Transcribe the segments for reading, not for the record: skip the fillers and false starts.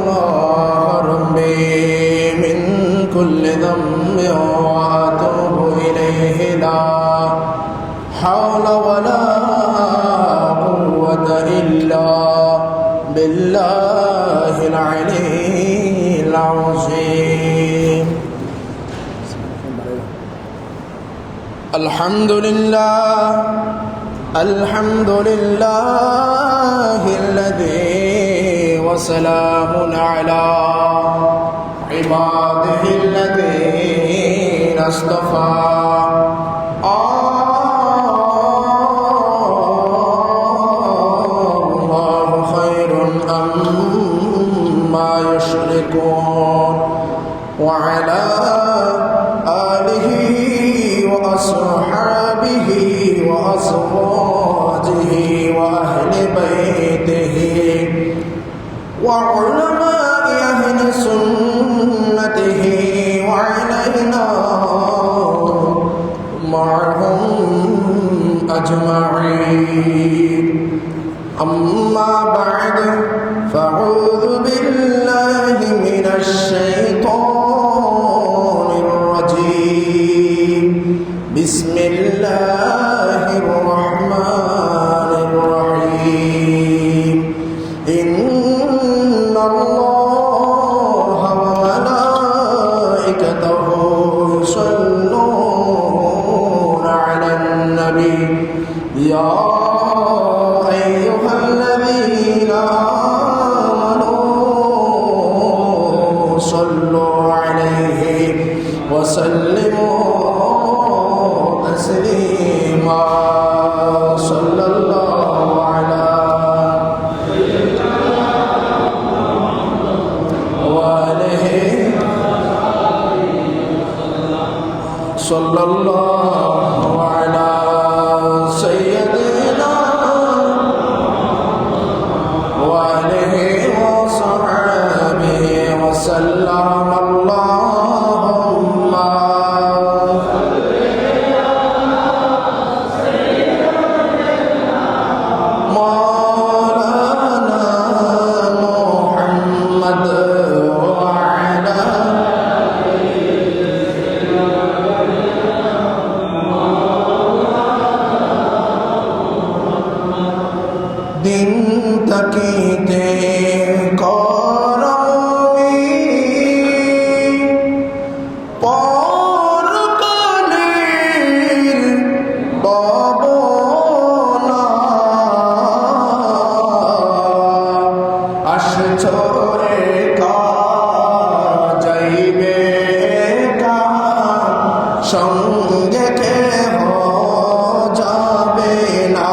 الله ربي من كل ذنب وأتوب إليه لا حول ولا قوة إلا بالله العلي العظيم. الحمد لله الذي وسلام على عباده الذين اصطفى. الله خير أما يشركون. وعلى آله وأصحابه وأزواجه وأهل بيته وعلماء أهل سنته وعلينا معهم أجمعين. أما بعد فأعوذ بالله من الشيطان الرجيم. بسم الله الرحمن الرحيم. إن الله وملائكته يصلون على النبي يا أيها الذين آمنوا صلوا عليه وسلموا تسليما. صلى الله على وآله صلى الله على سيدنا وآله وصحبه وسلم. اللهم مولانا محمد وعلى दिन तकीते करमी परकालेर बबना आसचरे जाइबे संगे केह जाबे ना।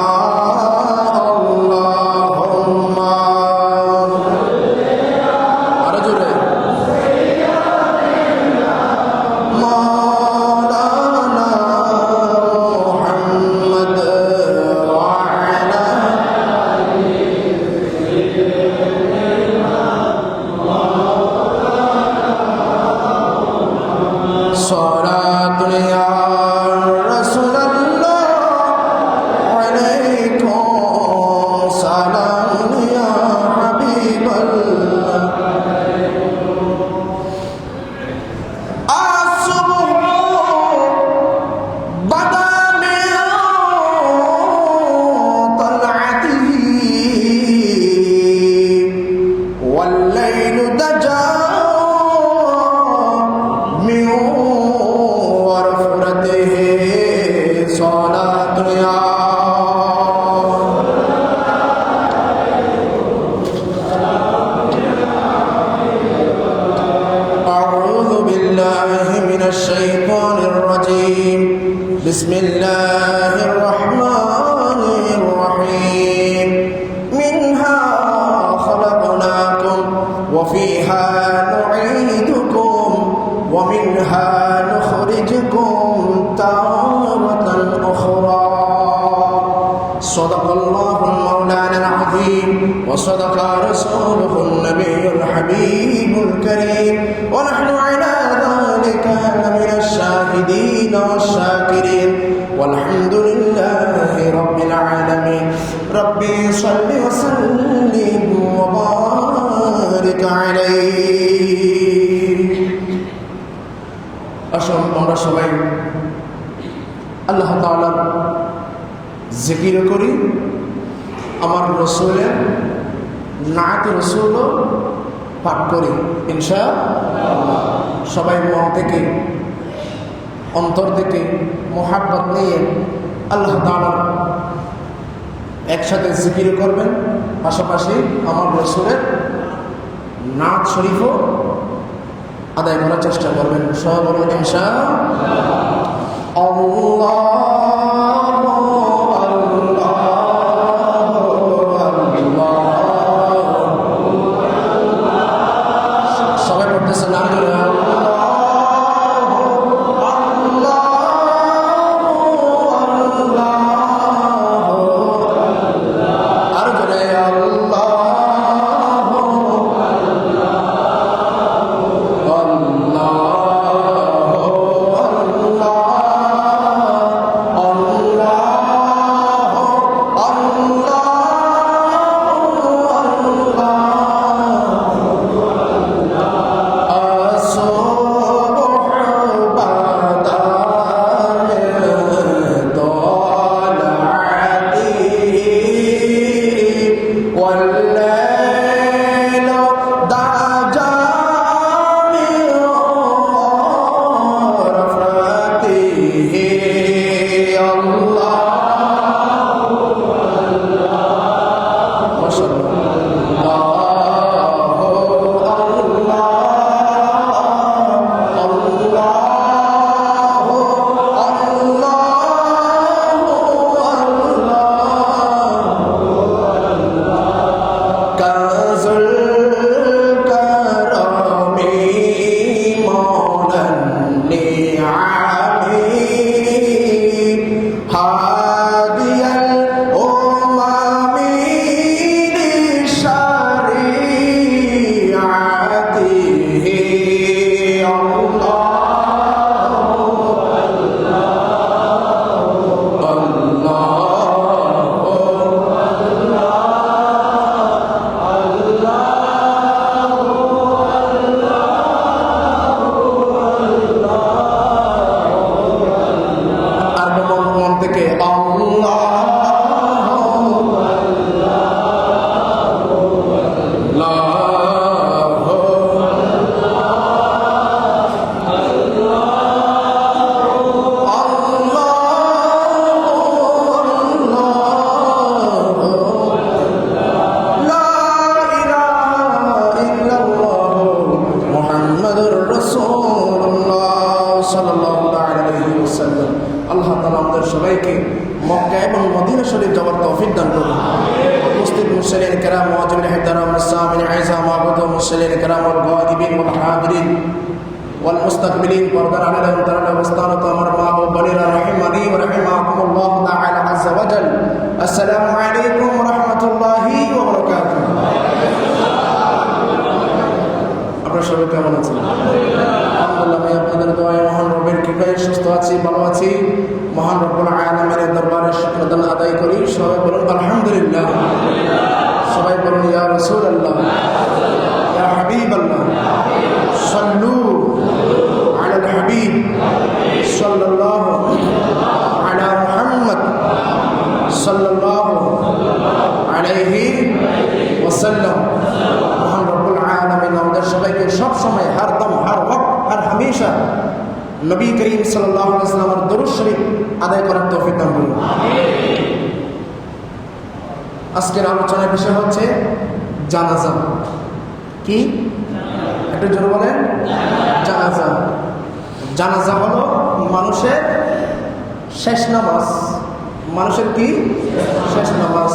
بسم الله الرحمن الرحيم. منها خلقناكم وفيها نعيدكم ومنها نخرجكم تارة أخرى. صدق الله المولانا العظيم وصدق رسوله النبي الحبيب الكريم. ونحن على ذلك لمن الشاهدين والشاكرين والحمد لله رب العالمين. ربي صل وسلم وبارك وبحمدك عليه আসুন আমরা সবাই আল্লাহ তাআলার জিকির করি, আমার রাসূলের নাত রাসূল পাঠ করি ইনশাআল্লাহ। সবাই মন থেকে অন্তর থেকে মোহাব্বত নিয়ে আল্লাহ তাআলার একসাথে জিকির করবেন, পাশাপাশি আমার রাসূলের নাত শরীফও আদায় করার চেষ্টা করবেন। সবাই বলুন ইনশাআল্লাহ। আল্লাহ আল্লাহ তাআলা আমাদের সবাইকে মক্কা এবং মদিনা শরীফ যাওয়ার তৌফিক দান করুন। উপস্থিত মুসলিম কিরাম, মুআজ্জিমিন ইহতারাম, মুসলিমিন আইজা, মাবুদ মুসলিম কিরাম ওয়াল গায়িবিন ওয়াল হাদিরিন ওয়াল মুস্তাকবিলিন, পর্দার আড়ালে অন্তরালে অবস্থানত আমার মা ও বোনেরা রাহিমানি ওয়া রাহিমাকুমুল্লাহ তাআলা আযজা ওয়া জাল। আসসালামু আলাইকুম ওয়া রাহমাতুল্লাহি ওয়া বারাকাতুহু। আপনারা সবাই কেমন আছেন? আলহামদুলিল্লাহ, আমি আপনাদের দোয়ায় মহান রবের কৃপায় সুস্থ আছি, ভালো আছি। মহান রব্বুল আলামিনের দরবারে শুকর আদায় করি। সবাই বলুন আলহামদুলিল্লাহ। সবাই বলুন ইয়া রাসূলুল্লাহ, ইয়া হাবিবাল্লাহ, সাল্লু আলাল হাবিব সাল্লাল্লাহু আলা মুহাম্মদ সাল্লাল্লাহু আলাইহি ওয়াসাল্লাম। মহান রব্বুল আলামিন আমাদের সবাইকে সব সময় হরদম হর ওয়াক্ত হর হামেশা নবী করিম সাল্লাল্লাহু আলাইহি ওয়াসাল্লামের দরুদ শরীফ আদায় করার তৌফিক দান করুন। আজকের আলোচনার বিষয় হচ্ছে জানাজা। কি? একটু জোরে বলেন। জানাজা। জানাজা হলো মানুষের শেষ নামাজ। মানুষের কি? শেষ নামাজ।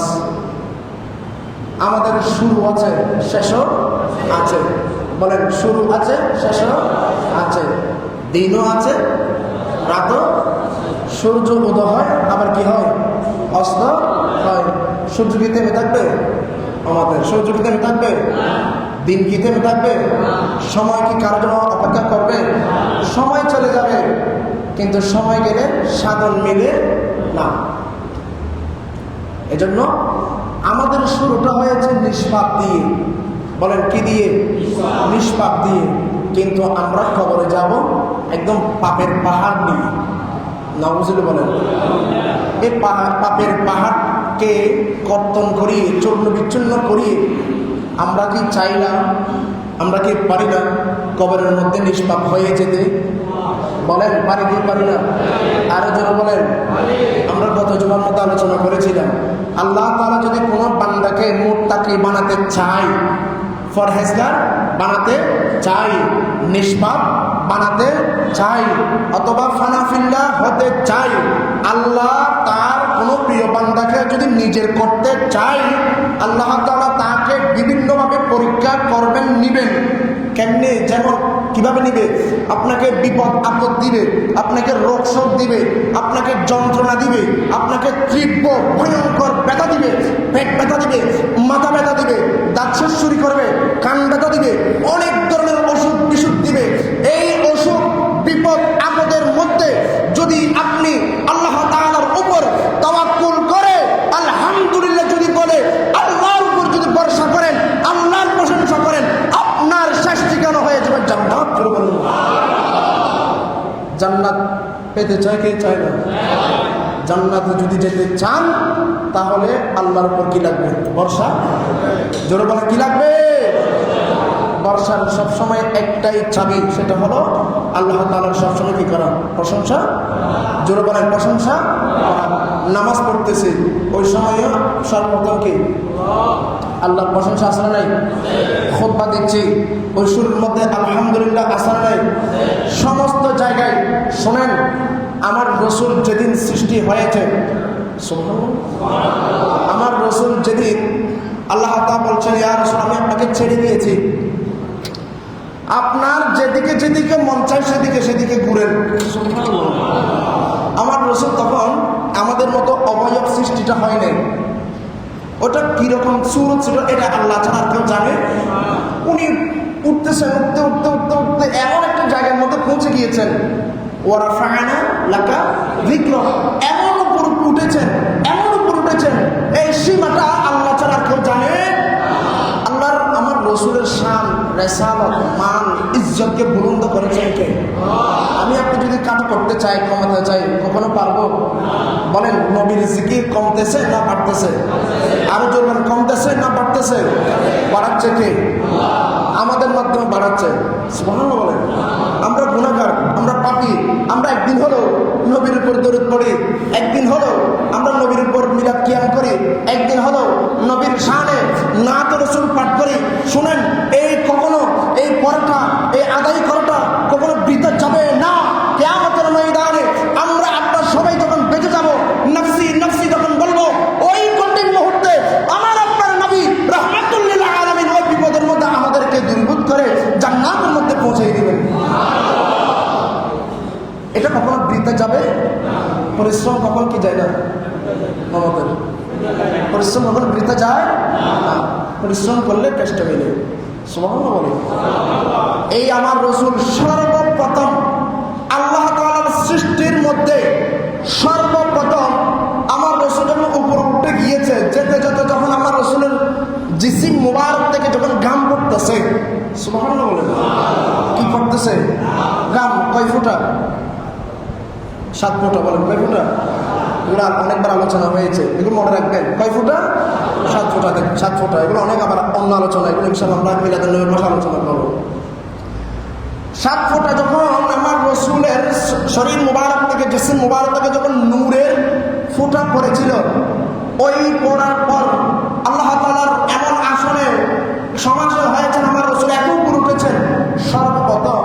আমাদের শুরু আছে, শেষও আছে। বলেন, শুরু আছে, শেষও আছে। দিনও আছে, রাতও। সূর্য উদয় হয়, আবার কি হয়? অস্ত হয়। সূর্য কি থেমে থাকবে? আমাদের সূর্য কি থেমে থাকবে? দিন কি থেমে থাকবে? সময় কি কারোর জন্য অপেক্ষা করবে? সময় চলে যাবে, কিন্তু সময় গেলে সাধন মিলে না। এজন্য আমাদের শুরুটা হয়েছে নিষ্পাপ দিয়ে। বলেন কি দিয়ে? নিষ্পাপ দিয়ে। কিন্তু আমরা কবরে যাব একদম পাপের পাহাড় নিয়ে। নাউজুবিল্লাহ বলেন। এই পাপের পাহাড়কে কর্তন করিয়ে, চূর্ণ বিচ্ছিন্ন করিয়ে আমরা কি চাই না, আমরা কি পারি না কবরের মধ্যে নিষ্পাপ হয়ে যেতে? বলেন পারি কি পারি না? আরো যারা বলেন। আমরা গত জুমার মতো আলোচনা করেছিলাম, আল্লাহ তাআলা যদি কোনো বান্দাকে মুত্তাকি বানাতে চায়, ফরহেজগার বানাতে চাই, নিষ্পাপ বানাতে চাই, অথবা ফানাফিল্লাহ হতে চাই, আল্লাহ তার কোনো প্রিয় বান্দাকে যদি নিজের করতে চাই, আল্লাহ তাআলা তাকে বিভিন্নভাবে পরীক্ষা করবেন, নিবেন। কেমনে? যেমন কিভাবে নিবে? আপনাকে বিপদ আপদ দিবে, আপনাকে রোগ শোক দিবে, আপনাকে যন্ত্রণা দিবে, আপনাকে তীব্র ভয়ঙ্কর ব্যথা দিবে, পেট ব্যথা দিবে, মাথা ব্যথা দিবে, দাঁত সুরসুরি করবে, কান ব্যথা দিবে, অনেক ধরনের অসুখ বিসুখ দিবে। এই অসুখ বিপদ আপদের মধ্যে যদি আপনি আল্লাহ তাআলার উপর তাওয়াক্কুল করে আলহামদুলিল্লাহ যদি বলে, আল্লাহর উপর যদি ভরসা করেন, আল্লাহর প্রশংসা করেন, আপনার শেষ ঠিকানা হয়ে যাবে জান্নাত। জান্নাত পেতে চায় কে চায় না? জান্নাতে যদি যেতে চান তাহলে আল্লাহর উপর কি লাগবে? ভরসা। জোরে বলে কি লাগবে? বর্ষার সবসময় একটাই চাবি, সেটা হলো আল্লাহ তাআলার সবসময় কি করা? প্রশংসা। জোরে বলেন প্রশংসা। নামাজ পড়তেছে ওই সময় সর্বপ্রথম কি? আল্লাহর প্রশংসা আসলে নাই? খুতবা দিচ্ছি ওই সুরের মধ্যে আলহামদুলিল্লাহ আসলে নাই? সমস্ত জায়গায় শোনেন, আমার রসুল যেদিন সৃষ্টি হয়েছে, আমার রসুল যেদিন, আল্লাহ তাআলা বলছেন ইয়া রাসূল আমি আপনাকে ছেড়ে দিয়েছি, আপনার যেদিকে যেদিকে মন চায় সেদিকে সেদিকে ঘুরেন। আমার রসুল তখন আমাদের মতো অবয়ব সৃষ্টিটা হয় নাই। ওটা কিরকম সুরত ছিল এটা আল্লাহ ছাড়া আর কেউ জানে? উনি উঠতেছেন, উঠতে উঠতে উঠতে উঠতে এমন একটা জায়গার মধ্যে পৌঁছে গিয়েছেন, ওয়ারাফা'না লাকা যিকরাক, এমন উপর উঠেছেন, এমন উপর উঠেছেন, এই সীমাটা আল্লাহ ছাড়া আর কেউ জানে? আল্লাহর আমার রসুলের শান, রিসালাত, মান, ইজ্জতকে বুলন্দ করেছেন কে? আমি আপনি যদি কাজ করতে চাই, কমাতে চাই, কখনো পারবো? বলেন নবীর জিকির কমতেছে না বাড়তেছে? আরো জোর কমতেছে না বাড়তেছে? বাড়াচ্ছে কে? আমাদের মাধ্যমে বাড়াচ্ছে। সুবহানাল্লাহ বলেন। আমরা গুনাহগার, আমরা পাপী, আমরা একদিন হলো নবীর উপর দরুদ পড়ি, একদিন হলো আমরা নবীর উপর মিলাদ কিয়াম করি, একদিন হলো নবীর শানে নাত রাসূল পাঠ করি। শুনেন, এই কখনো এই পড়াটা, এই আদায় করাটা কখনো বৃথা যাবে না। কিয়ামতের ময়দানে আমরা আপনারা সবাই যখন বেঁচে যাব, নফসি নফসি যখন বলবো, ওই কঠিন মুহূর্তে আমার আপনার নবী রাহমাতুল লিল আলামিন ওই বিপদের মধ্যে আমাদেরকে দূরীভূত করে জান্নাতের মধ্যে পৌঁছে দিবেন। এটা কখনো বৃথা যাবে? পরিশ্রম কখন কি যায় না? আমাদের পরিশ্রম কখন বৃথা যায় না। পরিশ্রম করলে কষ্ট মিলে। সুবহানাল্লাহ বলে। এই আমার রসুল সর্বপ্রথম আল্লাহ তাআলার সৃষ্টির মধ্যে সর্বপ্রথম আমার রসুল যখন উপরে উঠে গিয়েছে, যেতে যেতে যখন আমার রসুলের জিসিম মুবারক থেকে যখন ঘাম পড়তেছে, সুবহানাল্লাহ বলে, কি পড়তেছে? ঘাম। কয় ফোঁটা? 7 ফোঁটা। বলেন কয় ফোঁটা? এগুলো অনেকবার আলোচনা হয়েছে, এগুলো মনে রাখবেন। কয় ফোঁটা? 7 ফোঁটা। 7 ফোঁটা। এগুলো অনেক আবার অন্য আলোচনা, এগুলো ইনশাআল্লাহ আমরা মিলাদুন নবীর মাসে আলোচনা করবো। 7 ফোঁটা যখন আমার রসুলের শরীর মুবারক থেকে, জিসিম মুবারক থেকে যখন নূরের ফোঁটা পড়েছিল, ওই পড়ার পর আল্লাহ তাআলার এমন আসনে সমাসীন হয়েছেন, আমার রসুল এত উপর উঠেছেন, সর্বপ্রথম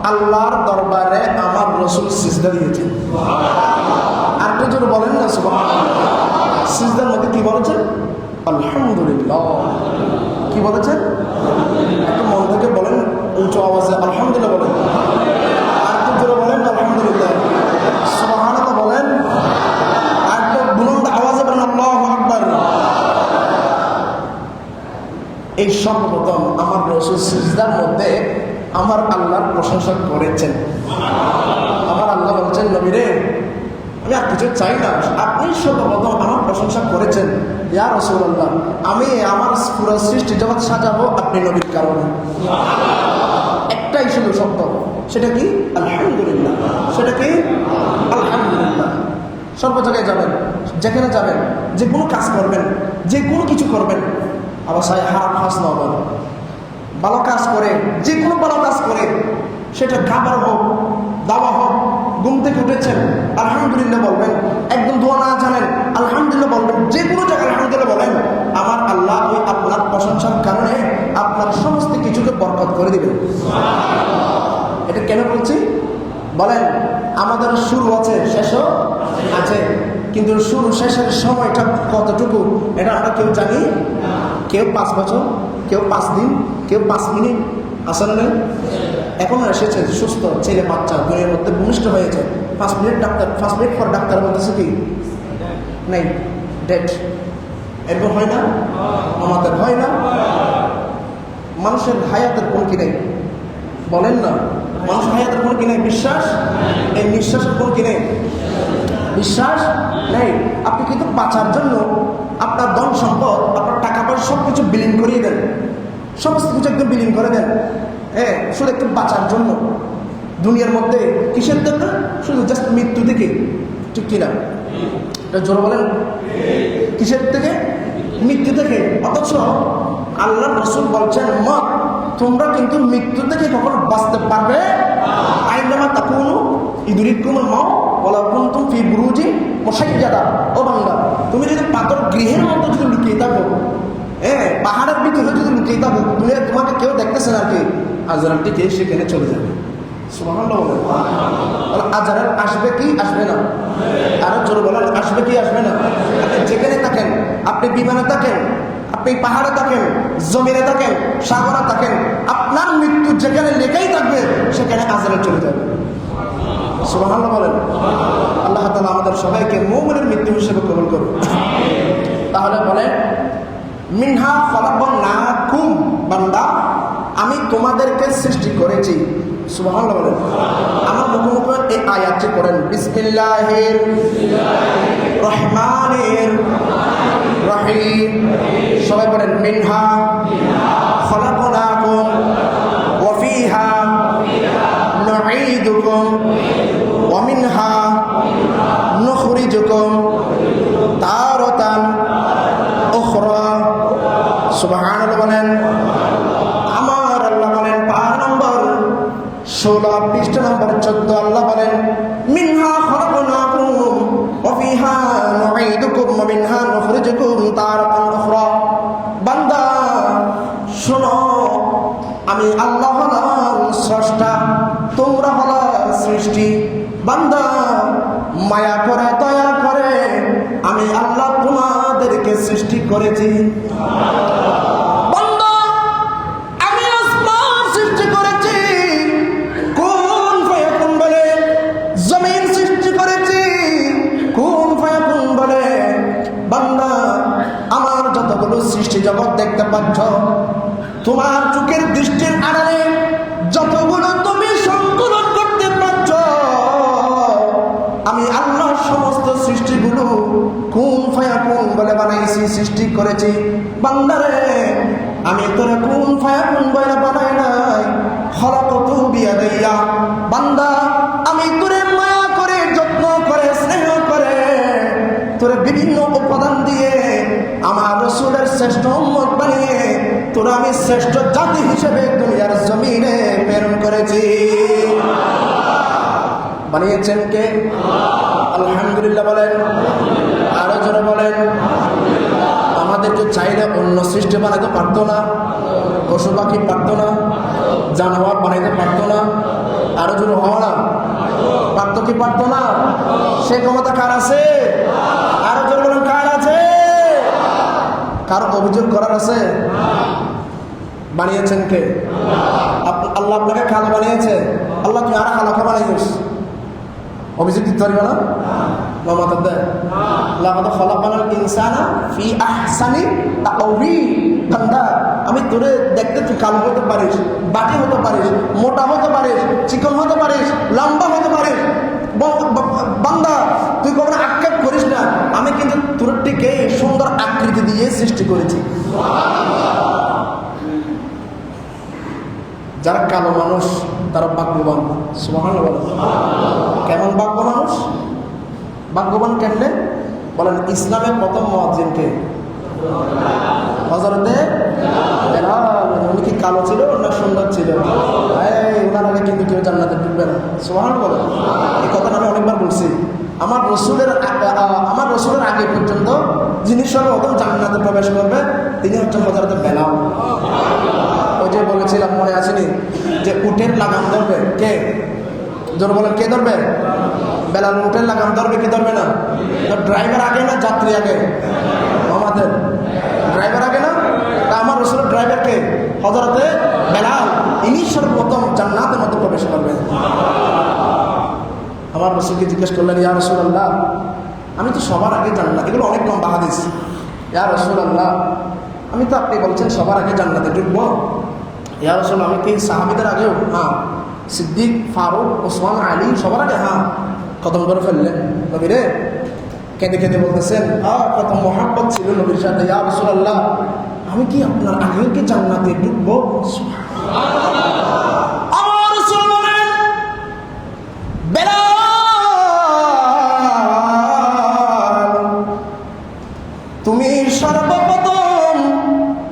আল্লাহর দরবারে আমার রসুল সিজদা দিয়েছেন। আর একটু জোরে বলেন না সুবহানাল্লাহ। সিজদার মধ্যে কি বলেছেন? আলহামদুলিল্লাহ। কি বলেছেন? একটু মন থেকে বলেন, উঁচু আওয়াজে আলহামদুলিল্লাহ বলেন। আর একটু জোরে বলেন আলহামদুলিল্লাহ। সুবহানাল্লাহ বলেন। আর একটু বুলন্দ আওয়াজে বলেন আল্লাহু আকবার। এই সর্বপ্রথম আমার রাসূল সিজদার মধ্যে আমার আল্লাহর প্রশংসা করেছেন। আমার আল্লাহ বলছেন, নবী রে আমি আর কিছু চাই না, আপনি সর্বপ্রথম আমার প্রশংসা করেছেন ইয়া রাসূলুল্লাহ, আমি আমার পুরো সৃষ্টি জগৎ সাজাবো আপনি নবীর কারণে। একটাই শুধু শব্দ, সেটা কি? আলহামদুলিল্লাহ। সেটা কি? আলহামদুলিল্লাহ। সর্ব জায়গায় যাবেন, যেখানে যাবেন, যে কোনো কাজ করবেন, যে কোনো কিছু করবেন, আবার সাই হারাম হাস নবেন, ভালো কাজ করে, যে কোনো ভালো কাজ করে, সেটা খাবার হোক, দাওয়া হোক, ঘুম থেকে উঠেছেন আলহামদুলিল্লাহ বলবেন, একদম দোয়া না জানেন আলহামদুলিল্লাহ বলবেন, যে কোনো জায়গায় আলহামদুলিল্লাহ বলেন, আমার আল্লাহ ওই আপনার প্রশংসার কারণে আপনার সমস্ত কিছুকে বরকত করে দিবেন। এটা কেন বলছি বলেন? আমাদের শুরু আছে, শেষও আছে, কিন্তু শুরু শেষের সময়টা কতটুকু এটা আমরা কেউ জানি? কেউ 5 বছর, কেউ 5 দিন, কেউ 5 মিনিট। আসলে নেই, এখনো এসেছে সুস্থ ছেলে বাচ্চা দুনিয়ার মধ্যে ভূমিষ্ঠ হয়েছে, 5 মিনিট ডাক্তার, 5 মিনিট পর ডাক্তার বলতেছে কি নেই, ডেট। এরকম হয় না? আমাদের হয় না? মানুষের হায়াতের কোন কি নেই বলেন না? মানুষের হায়াতের কোন কি নেই? বিশ্বাস? এই নিঃশ্বাসের কোন কি নেই? বিশ্বাস নেই। আপনি কিন্তু বাঁচার জন্য আপনার ধন সম্পদ, আপনার টাকা পয়সা সব কিছু বিলীন করিয়ে দেন, সমস্ত কিছু একদম বিলীন করে দেন, হ্যাঁ, শুধু একটু বাঁচার জন্য। দুনিয়ার মধ্যে কিসের দরকার? শুধু জাস্ট মৃত্যু থেকে, ঠিক কিনা? এটা জোর বলেন, কিসের থেকে? মৃত্যু থেকে। অথচ আল্লাহ রাসূল বলছেন, মত তোমরা কিন্তু মৃত্যু থেকে কখনো বাঁচতে পারবে আইনামা তাকুনু ইদরিকুমুল মাউত ওয়ালাউ কুনতুম ফি বুরুজিন মুশাইয়াদা। ও বান্দা, তুমি যদি পাথর গৃহের মধ্যে যদি লুকিয়ে থাকো, হ্যাঁ, পাহাড়ের ভিতরে যদি লুকিয়ে থাকো, দুনিয়া তোমাকে কেউ দেখতেছে না, কি আজরালটি কে সেখানে চলে যাবে। সুবহানাল্লাহ। আজরাল আসবে কি আসবে না? আরো জোরে বলেন, আসবে কি আসবে না? আপনি যেখানে থাকেন, আপনি বিমানে থাকেন, আপনি পাহাড়ে থাকেন, জমিনে থাকেন, সাগরে থাকেন, আপনার মৃত্যু যেখানে লেখাই থাকবে সেখানে আজরাল চলে যাবে। সুবহানাল্লাহ বলেন। আল্লাহ তাআলা আমাদের সবাইকে মুমিনের মৃত্যু হিসেবে কবুল করুন। তাহলে বলেন, মিনহা খলাকনাকুম, বান্দা আমি তোমাদেরকে সৃষ্টি করেছি। সুবহানাল্লাহ বলেন। আমার মুখে এই আয়াতটি করেন, বিসমিল্লাহির রহমানির রহিম। সবাই বলেন, মিনহা খলাকনাকুম ওয়া ফিহা নুঈদুকুম ওয়া মিনহা নুখরিজুকুম তারাতান উখরা। সুবহানাল্লাহ বলেন। আমার আল্লাহ বলেন, পারা নম্বর 16 পৃষ্ঠা নম্বর 14, আল্লাহ বলেন, মিনহা খলাকনাকুম ওয়া ফিহা নুঈদুকুম ওয়া মিনহা নুখরিজুকুম তারাতান উখরা। বান্দা শোনো, আমি আল্লাহ হলাম স্রষ্টা, তোমরা হলো সৃষ্টি। বান্দা মায়া করে, দয়া করে আমি আল্লাহ তোমাদেরকে সৃষ্টি করেছি। বান্দা আমি আসমান সৃষ্টি করেছি, কুন ফায়াকুন বলে। জমিন সৃষ্টি করেছি, কুন ফায়াকুন বলে। বান্দা আমার যতগুলো সৃষ্টি জগৎ দেখতে পাচ্ছ, তোমার চোখের দৃষ্টির আড়ালে যতগুলো তুমি সংকলন করতে পারছ, আমি আল্লাহ সমস্ত সৃষ্টিগুলো কুন ফায়াকুন বলে বানাইছি, সৃষ্টি করেছি। বান্দারে আমি তোরে কুন ফায়াকুন বলে বানাই নাই, খলাকতু বিয়াদাইয়া। বান্দা আমি তোরে মায়া করে, যত্ন করে, স্নেহ করে তোরে বিভিন্ন উপাদান দিয়ে আমার রাসূলের শ্রেষ্ঠ উম্মত বানিয়ে তোরা আমি শ্রেষ্ঠ জাতি হিসেবে দুনিয়ার জমিনে প্রেরণ করেছি। বানিয়েছেন কে? আলহামদুলিল্লাহ বলেন, আরো জোরে বলেন। আমাদেরকে চাইলে অন্য সৃষ্টি বানাইতে পারতো না? পশু পাখি পারতো না? জানোয়ার বানাইতে পারতো না? আরো জোরে হওয়া না পারতো কি পারতো না? সে ক্ষমতা কার আছে? আরো জোরে বলেন, কার আছে? কার অভিযোগ করার আছে? বানিয়েছেন কে? আল্লাহ আপনাকে খালা বানিয়েছে। আল্লাহ তুমি আর খালাকে বানিয়েছিস, অভিযোগ দিতে পারবে না? আমি তোরে দেখতে তুই কালো হতে পারিস, বাটি হতে পারিস, মোটা হতে পারিস, চিকন হতে পারিস, লম্বা হতে পারিস। বান্দা তুই আকৃতি দিয়ে সৃষ্টি করেছি। যারা কালো মানুষ তারা ভাগ্যবান। সুবহানাল্লাহ বলেন। কেমন ভাগ্য মানুষ? ভাগ্যবান কেমনে বলেন? ইসলামের প্রথম মুয়াজ্জিনকে হযরতে বেলাল। উনি কি কালো ছিল না সুন্দর ছিল? ওনার আগে কিন্তু কেউ জান্নাতে ঢুকবে না। সুবহানাল্লাহ বলেন। এই কথাটা আমি অনেকবার বলছি। আমার রসুলের আগে পর্যন্ত যিনি সর্বপ্রথম জান্নাতে প্রবেশ করবে তিনি হচ্ছেন হযরতে বেলাল। ওই যে বলেছিলাম, মনে আসেনি যে উটের লাগাম ধরবে কে? জোর বলেন, কে ধরবে? বেলাল উটের লাগাম ধরবে কি ধরবে না? ড্রাইভার আগে না যাত্রী আগে? আমাদের ড্রাইভার আগে না? আমার রসুলের ড্রাইভার কে? হযরতে বেলাল। ইনি সর্বপ্রথম জান্নাতের মধ্যে প্রবেশ করবে। আমার রসুলকে জিজ্ঞেস করলেন, ইয়া রাসূলুল্লাহ, আমি তো সবার আগে জান্নাত, এগুলো অনেক লম্বা হাদিস। ইয়া রাসূলুল্লাহ, আমি তো আপনি বলছেন সবার আগে জান্নাতে ঢুকবো। ইয়া রাসূল, আমি কি সাহাবীদের আগেও? হ্যাঁ। সিদ্দিক, ফারুক, ওসমান, আলী সবার আগে? হ্যাঁ। কদম করে ফেললেন নবী রে। কেঁদে কেঁদে বলতেছেন, কত মহাব্বত ছিল নবীর সাথে। ইয়া রাসূলুল্লাহ, আমি কি আপনার আগেও কি জান্নাতে ঢুকবো? আমার রাসূল বলেন, বেলাল, তুমি সর্বপ্রথম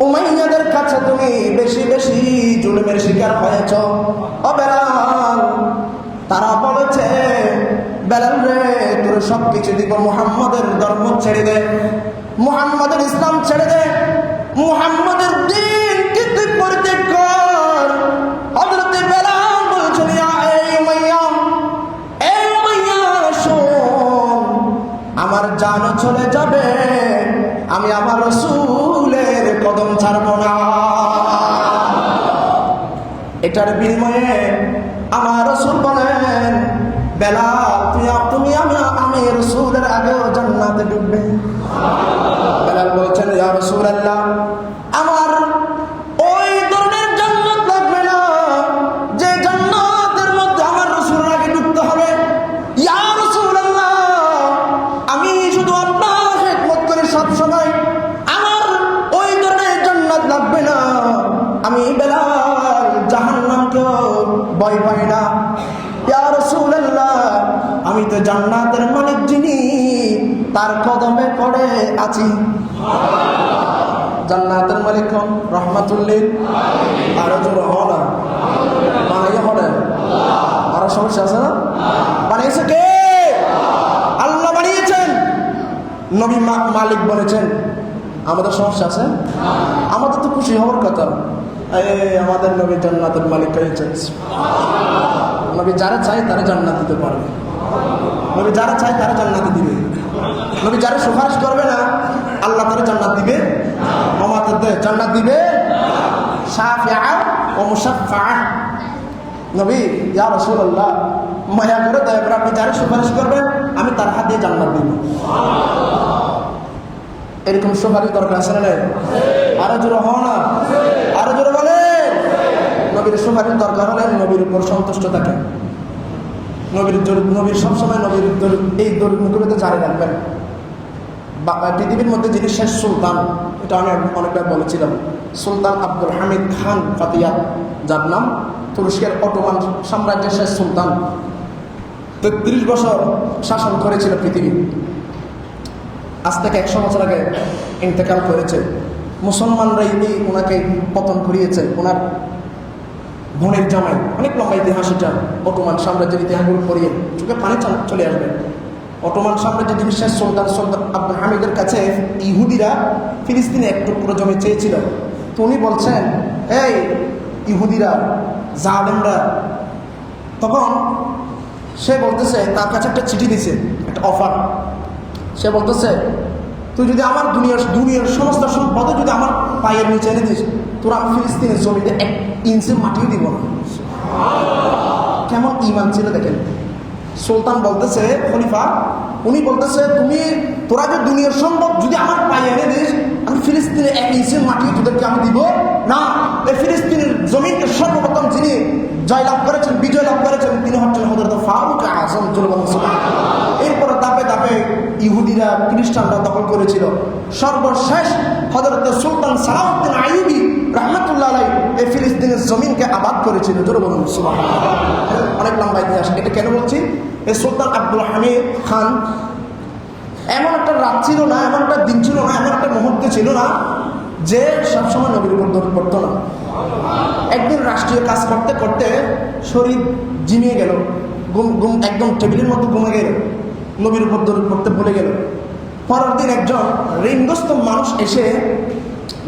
উমাইয়াদের কাছে তুমি বেশি বেশি জুলুমের শিকার হয়েছ। ও বেলাল, তারা বলেছে, বেলাল রে, তোর সবকিছু দিব, মুহাম্মাদের ধর্ম ছেড়ে দে, মুহাম্মাদের ইসলাম ছেড়ে দে, মুহাম্মাদের দ্বীন কি তুই পরিত্যাগ কর। হযরতে বেলাল বলছেন, এই উমাইয়া শোন, আমার জানও চলে যাবে, আমি আমার রাসূলের কদম ছাড়ব না। এটার বিনিময়ে আমার রাসূল বলেন, বেলাল, তুমি আমি রাসূলের আগেও জান্নাতে ঢুকবে। বেলাল বলছেন, ইয়া রাসূলুল্লাহ, আমার ওই ধরনের জান্নাত লাগবে না যে জান্নাতের মধ্যে আমার রাসূলের আগে ঢুকতে হবে। ইয়া রাসূলুল্লাহ, আমি শুধু আপনার খেদমত করি সব সময়, আমার ওই ধরনের জান্নাত লাগবে না। আমি বেলাল জাহান্নামকেও ভয় পাই না। ইয়া রাসূলুল্লাহ, আমি তো জান্নাতের মালিক যিনি, তার কদমে পড়ে আছি। জান্নাতের মালিক কোন? রহমাতুল লিল আলামিন। আরো জোরে হলা বানাইয়া হলেন। আরো সমস্যা আছে না? বানিয়েছে কে? আল্লাহ বানিয়েছেন। নবী মালিক বলেছেন। আমাদের সমস্যা আছে? আমাদের তো খুশি হওয়ার কথা, আমাদের নবী জান্নাতের মালিক হয়েছেন। নবী যারা চায় তারা জান্নাত দিতে পারবে। নবী যারা চায় তারা জান্নাত দিবে। নবী যারা সুপারিশ করবে না, আল্লাহ তারা জান্নাত দিবে। আমাদের জান্নাত দিবে শাফিআ ও মুশাফফা। নবী, ইয়া রাসূলুল্লাহ, মায়া করে দয়া করে আপনি যারা সুপারিশ করবেন আমি তার হাত দিয়ে জান্নাত দিব। এরকম সুপারিশ দরকার আছে না? আরো জোরে হও না, আরো জোরে বলেন। নবীর সুপারিশ দরকার হলে নবীর উপর সন্তুষ্ট থাকে। নবীর সবসময় নবীর এই দরিদ্রতা জারি রাখবেন। পৃথিবীর মধ্যে যিনি শেষ সুলতান, এটা আমি অনেকবার বলেছিলাম, সুলতান আব্দুল হামিদ খান ফাতিয়াত, যার নাম, তুরস্কের অটোমান সাম্রাজ্যের শেষ সুলতান। ৩৩ বছর শাসন করেছিল পৃথিবী। আজ থেকে 100 বছর আগে ইন্তেকাল করেছে। মুসলমানরাই ওনাকে পতন করিয়েছে। ওনার বোনের জামাই, অনেক লম্বা ইতিহাস এটা, অটোমান সাম্রাজ্যের ইতিহাসগুলো পড়িয়ে চোখে পানি চলে আসবে। অটোমান সাম্রাজ্যের যিনি শেষ সুলতান, সুলতান আব্দুল হামিদের কাছে ইহুদিরা ফিলিস্তিনে এক টুকরো জমি চেয়েছিল। তো উনি বলছেন, এই ইহুদিরা, জালেমরা। তখন সে বলতেছে, তার কাছে একটা চিঠি দিছে, একটা অফার। সে বলতেছে, তুই যদি আমার দুনিয়ার সমস্ত সম্পদ যদি আমার পায়ের নিচে এনে দিস, তোরা আমি ফিলিস্তিনের জমিতে 1 ইঞ্চি মাটিও দিব না। কেমন ঈমান ছিল দেখেন। সুলতান বলতেছে, খলিফা উনি বলতেছে, তোরা যে দুনিয়ার সম্পদ যদি আমার পায়ে এনে দিস, আমি ফিলিস্তিনের 1 ইঞ্চি মাটি তোদেরকে আমি দিব না। এই ফিলিস্তিনের জমিনকে সর্বপ্রথম যিনি জয়লাভ করেছেন, বিজয় লাভ করেছেন, তিনি হচ্ছেন হযরত ফারুক আযম। এরপরে ধাপে ধাপে ইহুদিরা, খ্রিস্টানরা দখল করেছিল। সর্বশেষ হযরত সুলতান সালাউদ্দিন আইয়ুবী রাহমাতুল্লাহ আলাইহি এই ফিলিস্তিনের জমিনকে আবাদ করেছিল। জোরে বলুন সুবহানাল্লাহ। অনেক লম্বা ইতিহাস। এটা কেন বলছি? এই সুলতান আব্দুল হামিদ খান এমন একটা রাত ছিল না, এমন একটা দিন ছিল না, এমন একটা মুহূর্ত ছিল না যে সবসময় নবীর উপর দরুদ পড়তো না। একদিন রাষ্ট্রীয় কাজ করতে করতে শরীর ঝিমিয়ে গেল, একদম টেবিলের মধ্যে ঘুমে গেল, নবীর উপর দরুদ পড়তে ভুলে গেল। পরের দিন একজন ঋণগ্রস্ত মানুষ এসে,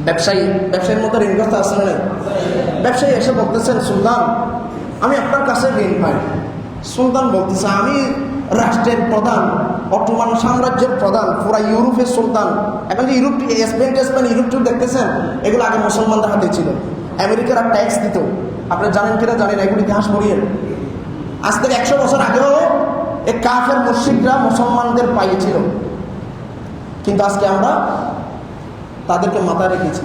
ব্যবসায়ীর মধ্যে ঋণগ্রস্ত আছে না, ব্যবসায়ী এসে বলতেছেন, সুলতান আমি আপনার কাছে ঋণ পাই। সুলতান বলতেছে, আমি রাষ্ট্রের প্রধান, অটোমান সাম্রাজ্যের প্রধান, পুরা ইউরোপের সুলতান। এখন যে ইউরোপ, স্পেন ইউরোপ দেখতেছেন, এগুলো আগে মুসলমানদের হাতে ছিল। আমেরিকার ট্যাক্স দিত, আপনি জানেন কিনা জানেন, এগুলো ইতিহাস পড়িয়েন। আজ থেকে 100 বছর আগেও এই কাফের মুশরিকরা মুসলমানদের পাইয়েছিল, কিন্তু আজকে আমরা তাদেরকে মাথায় রেখেছি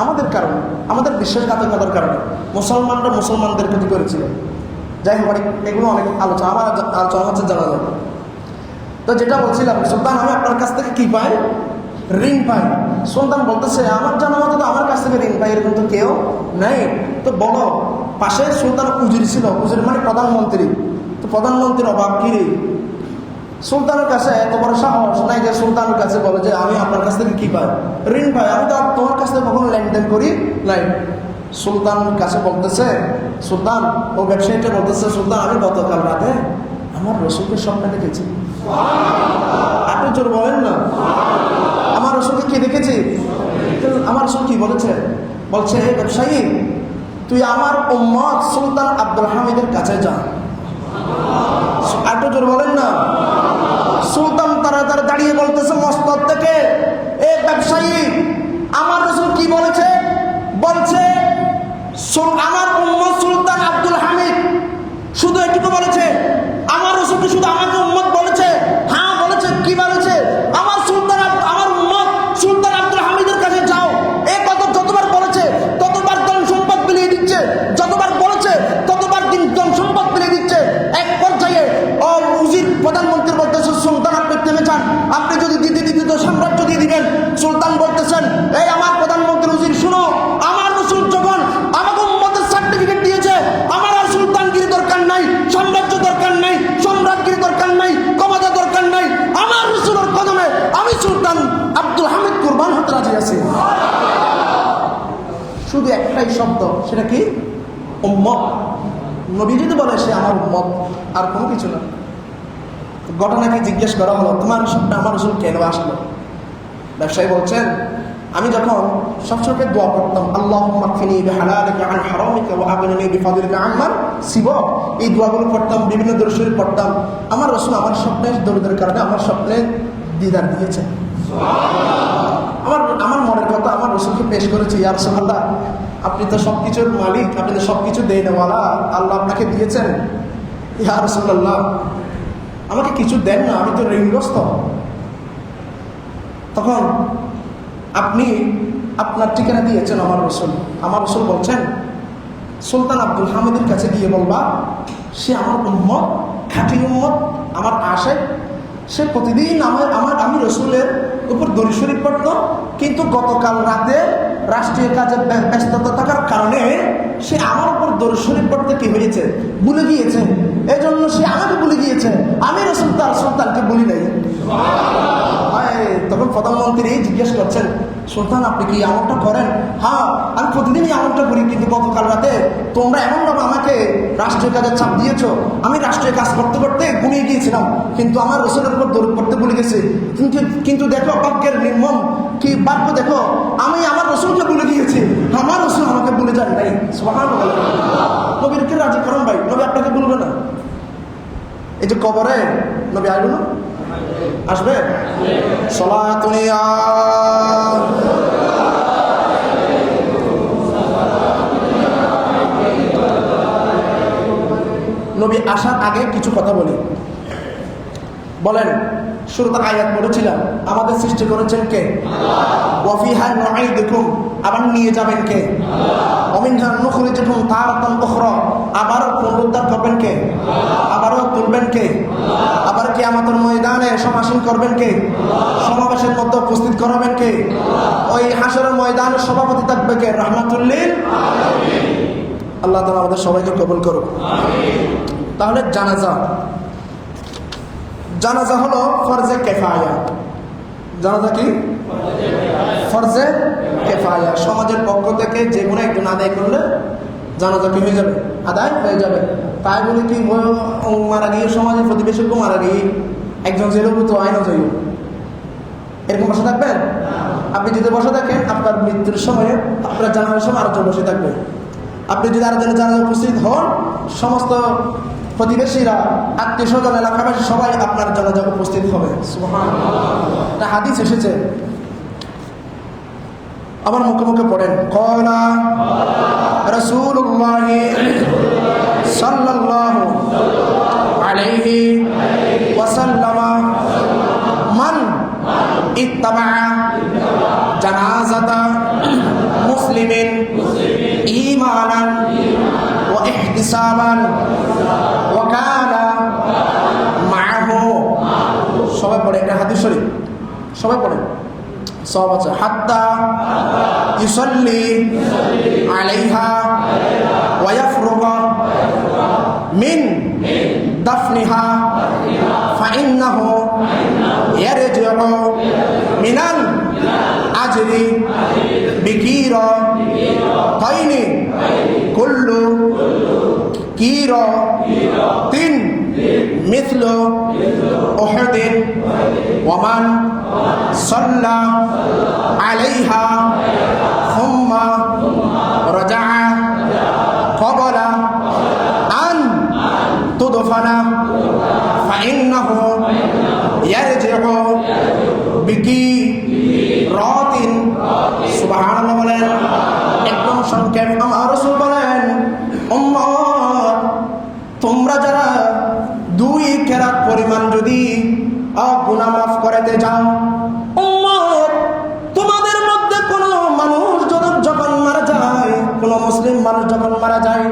আমাদের কারণে, আমাদের বিশ্বাসঘাতকতার কারণে। মুসলমানরা মুসলমানদের ক্ষতি করেছিল। যাই হোক, এগুলো অনেক আলোচনা, আমার আলোচনা হচ্ছে জানা যাবে। তো যেটা বলছিলাম, সুলতান আমি আপনার কাছ থেকে কি পাই? ঋণ পাই। সুলতান বলতেছে, আমার জানা মতো তো আমার কাছ থেকে ঋণ পাই এরকম তো কেউ নেই। তো বলো, পাশে সুলতান উজির ছিল, উজির মানে প্রধানমন্ত্রী। তো প্রধানমন্ত্রীর অভাব কি রে? সুলতানের কাছে এত বড় সাহস নাই যে সুলতানের কাছে বলে যে আমি আপনার কাছ থেকে কি পাই? ঋণ পাই। আমি তো তোমার কাছ থেকে কখনো লেনদেন করি নাই। সুলতান কাছে বলতেছে, সুলতান, ও ব্যবসায়ীটা বলতেছে, সুলতান আমি গতকাল রাতে আমার রসুলকে স্বপ্নে দেখেছি। আপনি জোর বলেন না, আমার রসুলকে কি দেখেছি? আমার রসুল কি বলেছে? বলছে, হে ব্যবসায়ী, তুই আমার উম্মত সুলতান আব্দুল হামিদের কাছে যা। আপনি জোর বলেন না। সুলতান তাড়াতাড়ি দাঁড়িয়ে বলতেছে মস্তক থেকে, এ ব্যবসায়ী, আমার রসুল কি বলেছে? বলছে আমার উম্মত সুলতান আব্দুল হামিদ। শুধু এটুকু বলেছে? আমার রসুলকে শুধু আমাকে উম্মত বলেছে? হ্যাঁ বলেছে। কি বলেছে? আমার উম্মত সুলতান আব্দুল হামিদের কাছে যাও। এই কথা যতবার বলেছে ততবার ধন সম্পদ বিলিয়ে দিচ্ছে, যতবার বলেছে ততবার ধন সম্পদ বিলিয়ে দিচ্ছে। এক পর্যায়ে উজির প্রধানমন্ত্রী বলতেছে, সুলতান আপনি থেমে যান, আপনি যদি দিতে তো সাম্রাজ্য দিয়ে দিবেন। সুলতান বলতেছেন, এই আমার প্রধানমন্ত্রী উজির, শুনো, আমার রসুল যখন আমাকে উম্মতের সার্টিফিকেট দিয়েছে, আমার আর সুলতানগিরি দরকার নাই, সাম্রাজ্য দরকার নাই, সম্রাটগিরি দরকার নাই, ক্ষমতা দরকার নাই। আমার রসুলের কদমে আমি সুলতান আব্দুল হামিদ কুরবান হতে রাজি আছি। শুধু একটাই শব্দ, সেটা কি? উম্মত। নবী যদি বলে সে আমার উম্মত, আর কোনো কিছু না। ঘটনাকে জিজ্ঞেস করা হলো, তোমার স্বপ্নে আমার রসুল কেন আসলো? ব্যবসায়ী বলছেন, আমি যখন সবসময় দোয়া করতাম, আল্লাহুম্মা কফিনি বিহালালিকা আন হারামিকা ওয়া আগনিনি বিফাদলিকা আম্মান সিওয়াক, এই দোয়াগুলো পড়তাম, বিভিন্ন দরুদ শরীফ পড়তাম। আমার রাসূল আমার স্বপ্নে দরুদের কারণে আমার স্বপ্নে দিদার দিয়েছেন। আমার মনের কথা আমার রাসূলকে পেশ করেছি, ইয়া রাসূলুল্লাহ, আপনি তো সবকিছুর মালিক, আপনি তো সবকিছু দেনওয়ালা, আল্লাহ আপনাকে দিয়েছেন। ইয়া রাসূলুল্লাহ, আমাকে কিছু দেন না, আমি তো ঋণগ্রস্ত। তখন আপনি আপনার ঠিকানা দিয়েছেন আমার রসুল। আমার রসুল বলছেন, সুলতান আব্দুল হামিদের কাছে গিয়ে বলবা, সে আমার উম্মত, খাঁটি উম্মত, আমার আশেক। সে প্রতিদিন আমি রসুলের উপর দরুদ শরীফ পড়ত, কিন্তু গতকাল রাতে রাষ্ট্রীয় কাজে ব্যস্ততা থাকার কারণে সে আমার উপর দরুদ শরীফ পড়তে কি হয়েছে, ভুলে গিয়েছে। এই জন্য সে আমাকে ভুলে গিয়েছে, আমি রসুল তার সুলতানকে বলি নাই। তখন প্রধানমন্ত্রী জিজ্ঞেস করছেন, সুলতান আপনি কি এমনটা করেন? হ্যাঁ, আমি প্রতিদিনই এমনটা করি, কিন্তু গতকাল রাতে তোমরা এমনভাবে আমাকে রাষ্ট্রীয় কাজে চাপ দিয়েছো, আমি রাষ্ট্রীয় কাজ করতে করতে ঘুমিয়ে গিয়েছিলাম, কিন্তু আমার রসুলের উপর দরুদ পড়তে ভুলে গেছি। কিন্তু দেখো ভাগ্যের নির্মম কি ভাগ্য, দেখো আমি আমার রসুলকে ভুলে গিয়েছি, আমার রসুল আমাকে ভুলে যান নাই। সুবহানাল্লাহ। নবীকে রাজি করেন ভাই, নবী আপনাকে ভুলবে না। এই যে কবরে নবী আসবে না? আসবে। সলাতুনিয়া নবী আসার আগে কিছু কথা বলি। বলেন, শুরুতে আয়াত পড়েছিলাম, আমাদের সৃষ্টি করেছেন কে? ওয়া ফিহা নুঈদুকুম, আবার নিয়ে যাবেন কে? ওয়া মিনহা নুখরিজুকুম তারাতান উখরা, আবারও পুনরুদ্ধার করবেন কে? আবারও তুলবেন তুলবেন কে? আবার কিয়ামতের ময়দানে সমাসীন করবেন কে? সমাবেশের মধ্যে উপস্থিত করাবেন কে? ওই হাসরের ময়দানে সভাপতি থাকবে কে? রাহমাতুল লিল আলামিন। আল্লাহ তাআলা আমাদের সবাইকে কবুল করুন। তাহলে জানাজা হলো ফরজে কিফায়া। জানাজা কি? ফরজে কিফায়া। সমাজের পক্ষ থেকে যে কোনো একজন আদায় করলে জানাজা কি হয়ে যাবে? আদায় হয়ে যাবে। তাই বলে কি মারা গিয়ে সমাজের প্রতিবেশীকে মারা গিয়ে একজন জেলভূত আইনও যাইব, এরকম বসে থাকবেন? আপনি যদি বসে থাকেন, আপনার মৃত্যুর সময়ে আপনার জানাজার সময় আরেকজন বসে থাকবে। আপনি যদি আরেকজনের জানাজায় উপস্থিত হন, সমস্ত প্রতিবেশীরা, আত্মীয় স্বজন, এলাকাবাসী সবাই আপনার জানাজায় উপস্থিত হবে। সুবহানাল্লাহ। একটা হাদিস এসেছে, আমার মুখে মুখে পড়েন, ক্বালা রাসূলুল্লাহ সাল্লাল্লাহু আলাইহি ওয়াসাল্লাম মান ইত্তাবা জানাজাতা মুসলিমিন ঈমানান ওয়া ইহতিসাবান ওয়া কানা মাআহু। সবাই পড়ে, এটা হাদিস শরীফ, সবাই পড়ে। সব আছে, হাত্তা ইউসাল্লি আলাইহা ওয়া ইয়াফরুগা মিন দাফনিহা ফাইন্নাহু ইয়ারজিউ মিনাল আজরি বিকিরা তাইনি কুল্লু কিরা তিন মিথলু উহুদিন ওয়ামান সাল্লা আলাইহা সুম্মা রাজাআ ক্বাবলা আন তুদফানা ফাইন্নাহু ইয়ারজিউ বিকিরাতিন। সুবহানাল্লাহ বলেন। একদম সংক্ষেপ আমার রাসূল বলেন, উম্মত তোমরা যারা 2 কেরাত পরিমাণ যদি গুনাহ মাফ করতে যাও, উম্মত তোমাদের মধ্যে কোনো মানুষ যখন মারা যায়, কোনো মুসলিম মানুষ যখন মারা যায়,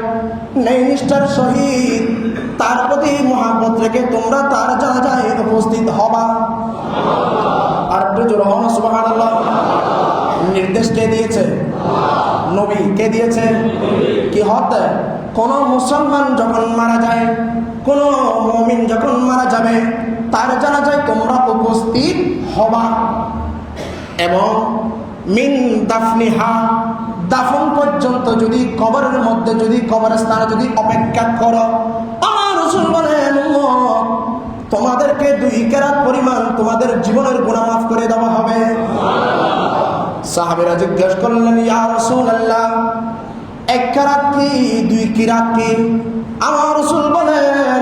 নেই নিষ্ঠার সহিত তার প্রতি মহব্বত রেখে তোমরা তার জানাজায় উপস্থিত হবা। আর একটু জোরে হন সুবহানাল্লাহ। নির্দেশ কে দিয়েছে? নবী। কে দিয়েছে? কি হতে? কোন মুসলমান যখন মারা যায়, কোন মুমিন যখন মারা যাবে, তার জানাজায় তোমরা উপস্থিত হবা। এবং মিন দাফনিহা, দাফন পর্যন্ত যদি কবরের মধ্যে, যদি কবরস্থানে যদি অপেক্ষা করো, আমার রাসূল বলেন তোমাদেরকে 2 কেরাত পরিমাণ তোমাদের জীবনের গুনাহ মাফ করে দেওয়া হবে। সাহাবীরা জিজ্ঞাসা করলেন, ইয়া রাসূলুল্লাহ, 1 কেরাত কি 2 কেরাত কি? আমার রাসূল বলেন,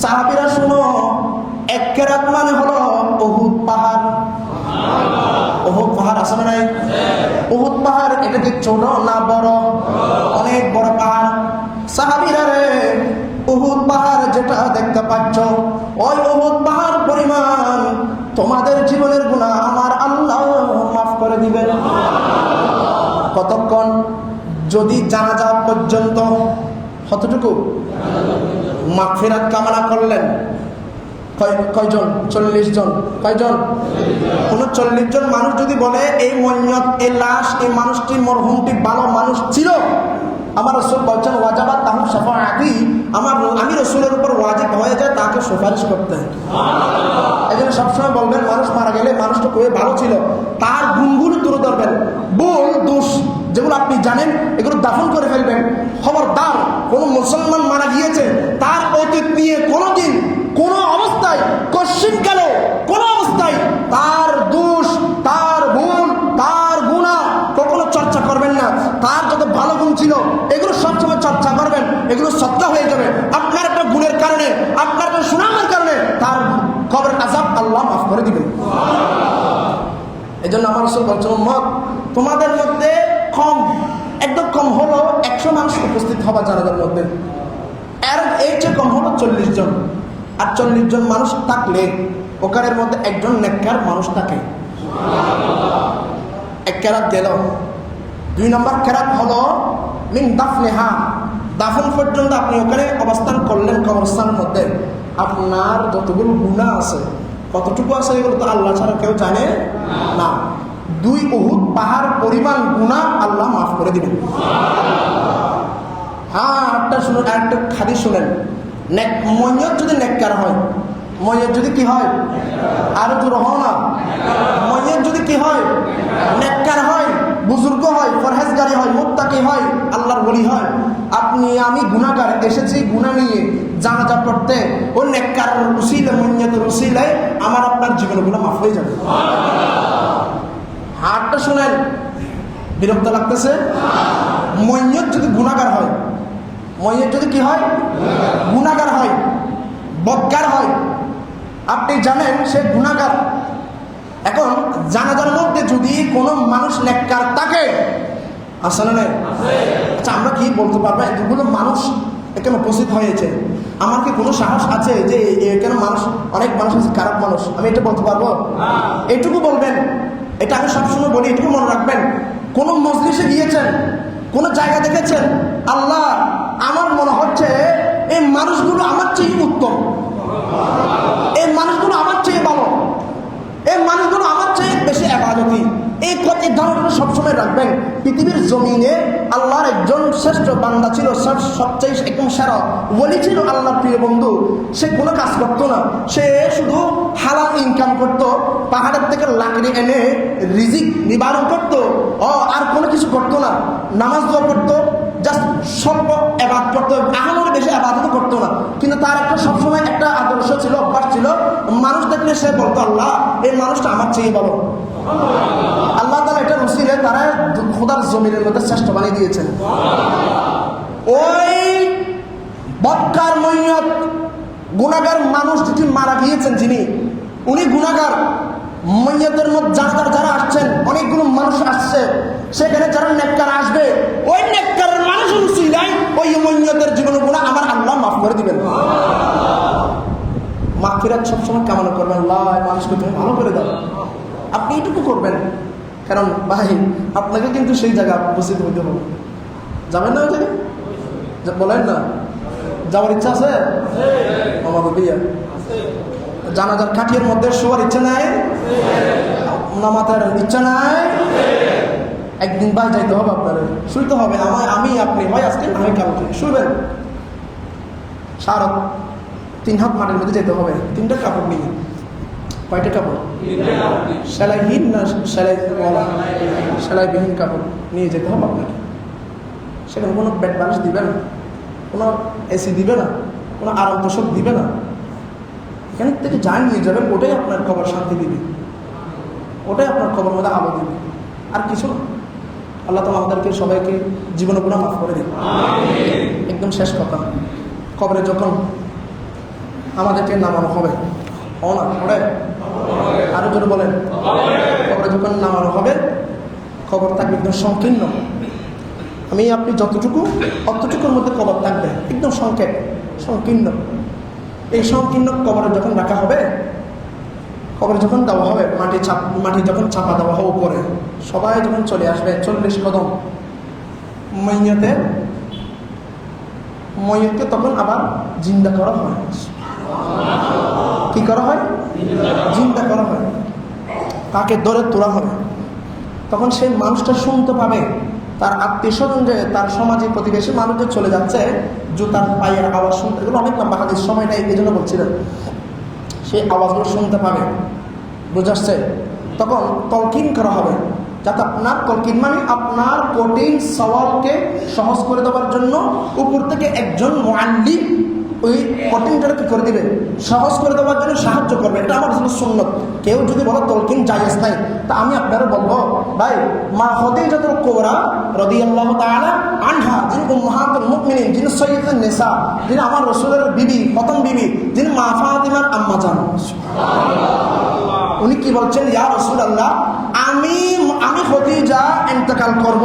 সাহাবীরা শুনো, 1 কেরাত মানে হলো উহুদ পাহাড়। উহুদ পাহাড় আছে না নাই? উহুদ পাহাড় এটা কি ছোট না বড়? অনেক বড় পাহাড়। সাহাবীরা রে, উহুদ পাহাড় যেটা দেখতে পাচ্ছ, ওই উহুদ পাহাড় পরিমাণ তোমাদের জীবনের গুনাহ আমার আল্লাহ মাফ করে দিবেন। কতক্ষণ? যদি জানাজা পর্যন্ত। কতটুকু? মাগফিরাত কামনা করলেন কয়জন? 40 জন। কয়জন? 39 জন মানুষ যদি বলে এই ময়্যত, এই লাশ, এই মানুষটি, মরহুমটি ভালো মানুষ ছিল, আমার রাসূল বলছেন ওয়াজাবাত তাহু শাফাআতি, আমি রাসূলের উপর ওয়াজিব হয়ে যায় তাকে সুপারিশ করতে। এই জন্য সবসময় বলবেন, মানুষ মারা গেলে মানুষটা খুবই ভালো ছিল, তার গুণগুলো তুলে ধরবেন। ভুল দোষ যেগুলো আপনি জানেন এগুলো দাফন করে ফেলবেন। খবরদার, কোন মুসলমান মারা গিয়েছে, তার অতীত নিয়ে কোনোদিন, কোন অবস্থায়, কশ্চিনকালেও, কোন অবস্থায় তার দোষ, তার ভুল, তার গুনাহ কখনো চর্চা করবেন না। তার যত ভালো গুণ ছিল এগুলো সবসময় চর্চা করবেন, এগুলো সত্য হয়ে যাবে। আপনার একটা গুণের কারণে, আপনার একটা সুনামের কারণে তার কবরের আযাব আল্লাহ মাফ করে দিবেন। এই জন্য আমার রাসূল বলছেন, উম্মত তোমাদের মধ্যে কম, একদম কম হলো 100 মানুষ উপস্থিত হবা জানাজার মধ্যে। এর এই চেয়ে কম হলো 40 জন। আর 40 জন মানুষ থাকলে ওখানের মধ্যে একজন নেককার মানুষ থাকে। 1 কেরাত গেল। 2 নম্বর কেরাত হলো মিন দাফনিহা, দাফন পর্যন্ত আপনি ওখানে অবস্থান করলেন কবরস্থানের মধ্যে। আপনার যতগুলো গুনাহ আছে, কতটুকু আছে এগুলো তো আল্লাহ ছাড়া কেউ জানে না। 2 উহুদ পাহাড় পরিমাণ গুনাহ আল্লাহ মাফ করে দিবেন। হ্যাঁ, একটা শুনুন, একটা হাদিস শুনেন। ময়্যত যদি নেককার হয়, ময়্যত যদি কি হয়, আরো জোর হও না, ময়্যত যদি কি হয়, নেককার হয়, বুজুর্গ হয়, পরহেজগারি হয়, মুত্তাকি হয়, আল্লাহর ওলি হয়, আপনি আমি গুনাহগার এসেছি গুনাহ নিয়ে জানাজা পড়তে, ও নেককার উসিলে ময়্যতের উসিলে আমার আপনার জীবনগুলো মাফ হয়ে যাবে। হাতটা শুনেন, বিরক্ত লাগতেছে। ময়্যত যদি গুনাহগার হয়, ময়্যত যদি কি হয়, গুনাহগার হয়, বদকার হয়, আপনি জানেন সে গুনাহগার। এখন জানাজার মধ্যে যদি কোনো মানুষ নেককার থাকে, আছে না নাই? আচ্ছা, আমরা কি বলতে পারবো এতগুলো মানুষ এখানে উপস্থিত হয়েছে, আমার কি কোনো সাহস আছে যে এখানে মানুষ, অনেক মানুষ আছে খারাপ মানুষ, আমি এটা বলতে পারবো? এইটুকু বলবেন, এটা আমি সবসময় বলি, এটুকু মনে রাখবেন। কোন মজলিসে গিয়েছেন, কোন জায়গা দেখেছেন, আল্লাহ আমার মনে হচ্ছে এই মানুষগুলো আমার চেয়ে উত্তম, এই মানুষগুলো আমার চেয়ে ভালো, এই মানুষগুলো আমার চেয়ে বেশি ইবাদতি, এই ধারণাটা সবসময় রাখবেন। পৃথিবীর জমিনে আল্লাহর একজন শ্রেষ্ঠ বান্দা ছিল, সবচেয়ে একদম সেরা ওলি ছিল আল্লাহর প্রিয় বন্ধু। সে কোনো কাজ করতো না, সে শুধু হালাল ইনকাম করতো, পাহাড়ের থেকে লাকড়ি এনে রিজিক নিবারণ করতো, আর কোনো কিছু করতো না। নামাজ দোয়া করতো, জাস্ট স্বল্প ইবাদত করতো, আহামরি বেশি ইবাদত করতো না। কিন্তু তার একটা সবসময় একটা আদর্শ ছিল, অভ্যাস ছিল, মানুষ দেখলে সে বলতো আল্লাহ এই মানুষটা আমার চেয়ে ভালো। আল্লাহ তাআলা এটা রসিলে তারা খোদার জমিনের মধ্যে শ্রেষ্ঠ বানিয়ে দিয়েছেন। ওই বদকার ময়্যত গুনাহগার মানুষ যেটি মারা গিয়েছেন, যিনি উনি গুনাহগার, ময়্যতের মধ্যে জানাজার যারা আসছেন, অনেকগুলো মানুষ আসছে, সেখানে যারা নেককার আসবে, ওই নেককার মানুষের উসিলায় ওই ময়্যতের জীবনের গুনাহ আমার আল্লাহ মাফ করে দিবেন। মাগফিরাত সবসময় কামনা করবেন, আল্লাহ মানুষকে তুমি ভালো করে দাও, আপনি এইটুকু করবেন। কারণ ভাই আপনাকে কিন্তু সেই জায়গায় উপস্থিত হইতে হবে। যাবেন না ওই জায়গায়? বলেন না, যাওয়ার ইচ্ছা আছে? আমাদের দিয়া জানাজার কাঠির মধ্যে শোয়ার ইচ্ছা নাই, নামাজের ইচ্ছা নাই, একদিন বাস যাইতে হবে, আপনার শুইতে হবে। আমি আপনি হয় আজকে আমি কালকে শুইবেন, 3 হাত মাটির মধ্যে যেতে হবে, 3টা কাপড় নিয়ে। কয়টা কাপড়? সেলাইহীন না সেলাইবিহীন কাপড় নিয়ে যেতে হবে আপনাকে। সেখানে কোনো বেড বালিশ দিবে না, কোনো এসি দিবে না, কোনো আরাম পোশাক দিবে না। এখান থেকে যা নিয়ে যাবেন ওটাই আপনার খবর শান্তি দিবে, ওটাই আপনার খবর মধ্যে আলো দিবে, আর কিছু না। আল্লাহ তাআলা আমাদেরকে সবাইকে জীবনে গুনাহ মাফ করে দিন। একদম শেষ কথা, কবরে যখন আমাদেরকে নামানো হবে, না ওরে আরো জোরে বলেন, কবরে যখন নামানো হবে, খবর থাকবে একদম সংকীর্ণ। আমি আপনি যতটুকু অতটুকুর মধ্যে কবর থাকবে, একদম সংকীর্ণ। এই সংকীর্ণ কবরে যখন রাখা হবে, কবরে যখন দেওয়া হবে, মাটি যখন চাপা দেওয়া হবে উপরে, সবাই যখন চলে আসবে 40 কদম, ময়্যতকে তখন আবার জিন্দা করা হয়। কি করা হয়? জিন্দা করা হয়, তাকে ধরে তোলা হবে। তখন সেই মানুষটা শুনতে পাবে তার আত্মীয় স্বজন, যে তার সমাজে প্রতিবেশী মানুষ যে চলে যাচ্ছে, জুতার পায়ের আওয়াজ শুনতে, এগুলো অনেক লম্বা হাদিস, সময় নেই এই জন্য বলছিলেন, সেই আওয়াজগুলো শুনতে পাবে, বুঝাচ্ছে। তখন তলকিন করা হবে, যাতে আপনার তলকিন মানে আপনার কঠিন সওয়ালকে সহজ করে দেওয়ার জন্য উপর থেকে একজন মুআল্লিম ওই কঠিনটাকে কি করে দিবে, সহজ করে দেওয়ার জন্য সাহায্য করবে। এটা আমার জন্য সুন্নত। কেউ যদি বলে তলকিন জায়েজ নাই, তা আমি আপনারা বলবো, ভাই মা খাদিজাতুল কুবরা রাদিয়াল্লাহু তাআলা আনহা, যিনি উম্মাহাতুল মুমিনিন, যিনি সাইয়্যিদুন নিসা, যিনি আমার রাসূলের বিবি, প্রথম বিবি, যিনি মা ফাতিমার আম্মা জান, উনি কি বলছেন, ইয়া রাসূলুল্লাহ, আমি খাদিজা ইন্তেকাল করব,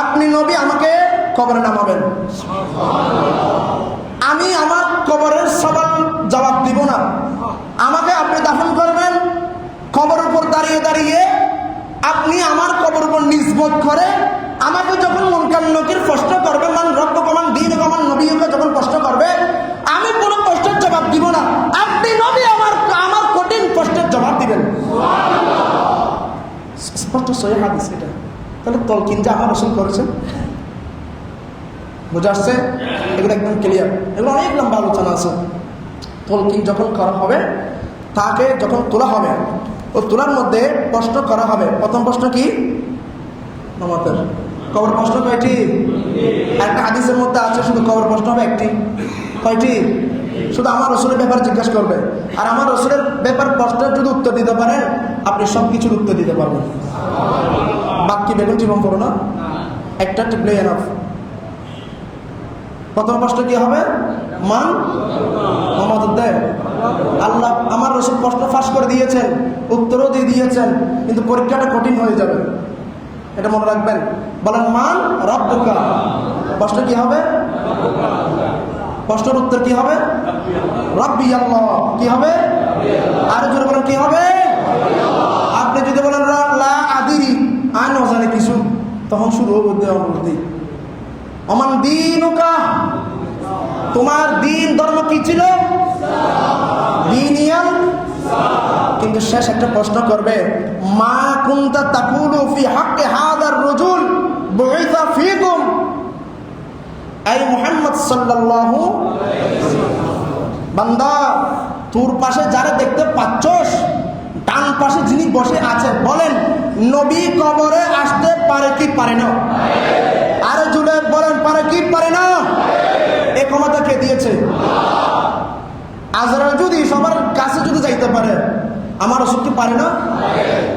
আপনি নবী আমাকে কবরে নামাবেন, আমি আমার কবরের সওয়াল জবাব দিব না, আমাকে আপনি দাফন করবেন, কবরের উপর দাঁড়িয়ে দাঁড়িয়ে আপনি আমার কবর উপর নিসবত করে আমাকে যখন মুনকার নকির প্রশ্ন করবে, মান রব্বুকা মান দীনুকা মান নবিয়ুকা যখন প্রশ্ন করবে, আমি কোনো প্রশ্নের সহিহ হাদিস এটা। তাহলে তলকিন যে আমার রসুল করেছেন, বোঝা আসছে? এগুলো একদম ক্লিয়ার। এগুলো অনেক লম্বা আলোচনা আছে। তলকিন যখন করা হবে, তাকে যখন তোলা হবে, ও তোলার মধ্যে প্রশ্ন করা হবে। প্রথম প্রশ্ন কি? আমাদের কবর প্রশ্ন কয়টি? একটা হাদিসের মধ্যে আছে শুধু কবর প্রশ্ন হবে একটি। কয়টি? শুধু আমার রসুলের ব্যাপারে জিজ্ঞাসা করবে। আর আমার রসুলের ব্যাপার প্রশ্নের যদি উত্তর দিতে পারেন, আপনি সব কিছুর উত্তর দিতে পারবেন। বাকি বেগুন জীবন করো না, একটা টিপলে এনাফ। প্রথম প্রশ্ন কি হবে? মান মোহাম্মদ দেয়। আল্লাহ আমার রসুল প্রশ্ন ফাঁস করে দিয়েছেন, উত্তরও দিয়ে দিয়েছেন, কিন্তু পরীক্ষাটা কঠিন হয়ে যাবে, এটা মনে রাখবেন। বলেন মান রব্বুকা। প্রশ্ন কি হবে? প্রশ্নের উত্তর কি হবে? রব্বি আল্লাহ। কি হবে? আর জোরে বলেন কি হবে? আপনি যদি বলেন লা আদিরি, আর না জানে কিছু, তখন শুরু হবে অমান দীনুকা, তোমার দিন ধর্ম কি ছিল? দীনিয়ান। কিন্তু শেষ একটা প্রশ্ন করবে, মা কুনতা তাকুলু ফি হাক্কি হাদার রাজুল বুইসা ফীকুম, এই মুহাম্মদ সাল্লাল্লাহু বান্দা, তোর পাশে যারা দেখতে পাচ্ছস, ডান পাশে যিনি বসে আছেন, বলেন নবী কবরে আসতে পারে কি পারে না? আরে জুড়ে বলেন পারে কি পারে না? এই ক্ষমতা কে দিয়েছে? আজরাইল যদি সবার কাছে যদি যাইতে পারে, আমার রাসূল কি পারে না?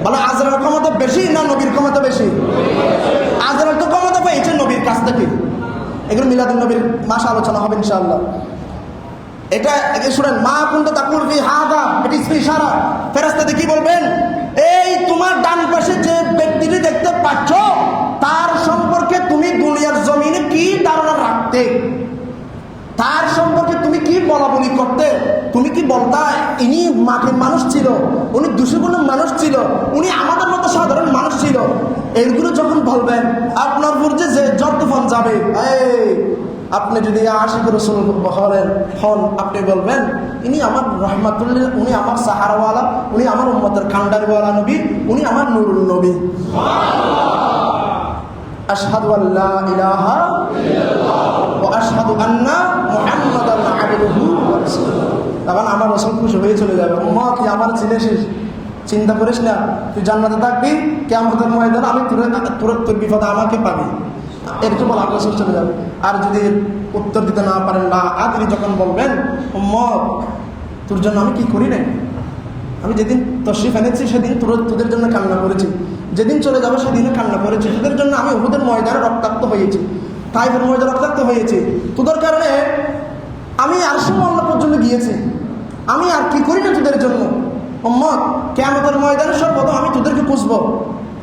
বলে আজরাইল ক্ষমতা বেশি না নবীর ক্ষমতা বেশি? আজরাইল তো ক্ষমতা পেয়েছে নবীর কাছ থেকে। এগুলো মিলাদুন নবীর মাসে আলোচনা হবে ইনশাআল্লাহ। এটা শুনেন, মা কুনতা তাকুল ফি হাদা, এটা ইশারা। ফেরেশতাতে কি বলবেন? এই তোমার ডান পাশে যে ব্যক্তিটি দেখতে পাচ্ছ, তার সম্পর্কে তুমি দুনিয়ার জমিনে কি ধারণা রাখতে? তার সম্পর্কে তুমি কি বলা বলি করতে? তুমি কি বলতা ইনি মাটির মানুষ ছিল, উনি দুশোগুণ মানুষ ছিল, উনি আমাদের মতো সাধারণ মানুষ ছিল? এইগুলো যখন বলবেন, আপনার উপর যে জ্বর তুফান যাবে। আপনি যদি আশিক রাসূল হন, আপনি বলবেন ইনি আমার রহমাতুল্লাহ, উনি আমার সাহারাওয়ালা, উনি আমার উম্মতের কান্ডারওয়ালা নবী, উনি আমার নুরুল নবী। আশহাদু আল্লা ইলাহা ইল্লাল্লাহ ওয়া আশহাদু আন্না মুহাম্মাদান আবদুহু ওয়া রাসূলুহু। তখন আমার রাসূল খুশি হয়ে চলে যাবে, উম্মত কি আমার চিনেছিস? চিন্তা করিস না, তুই জান্নাতে থাকবি, কিয়ামতের ময়দানে আমি তোর বিপদে আমাকে পাবি। এরকম বলে আমার রাসূল চলে যাবে। আর যদি উত্তর দিতে না পারেন, না আদরি যখন বলবেন, উম্মত তোর জন্য আমি কি করি নাই? আমি যেদিন তশরিফ এনেছি সেদিন তোদের জন্য কান্না করেছি, যেদিন চলে যাবো সেদিনও কান্না করেছি। তোদের জন্য আমি উহুদের ময়দানে রক্তাক্ত হয়েছি, তাইফের ময়দানে রক্তাক্ত হয়েছি, তোদের কারণে আমি আরশের মহল্লা পর্যন্ত গিয়েছি। আমি আর কি করি না তোদের জন্য? উম্মত কিয়ামতের ময়দানে সর্বপ্রথম আমি তোদেরকে খুঁজবো,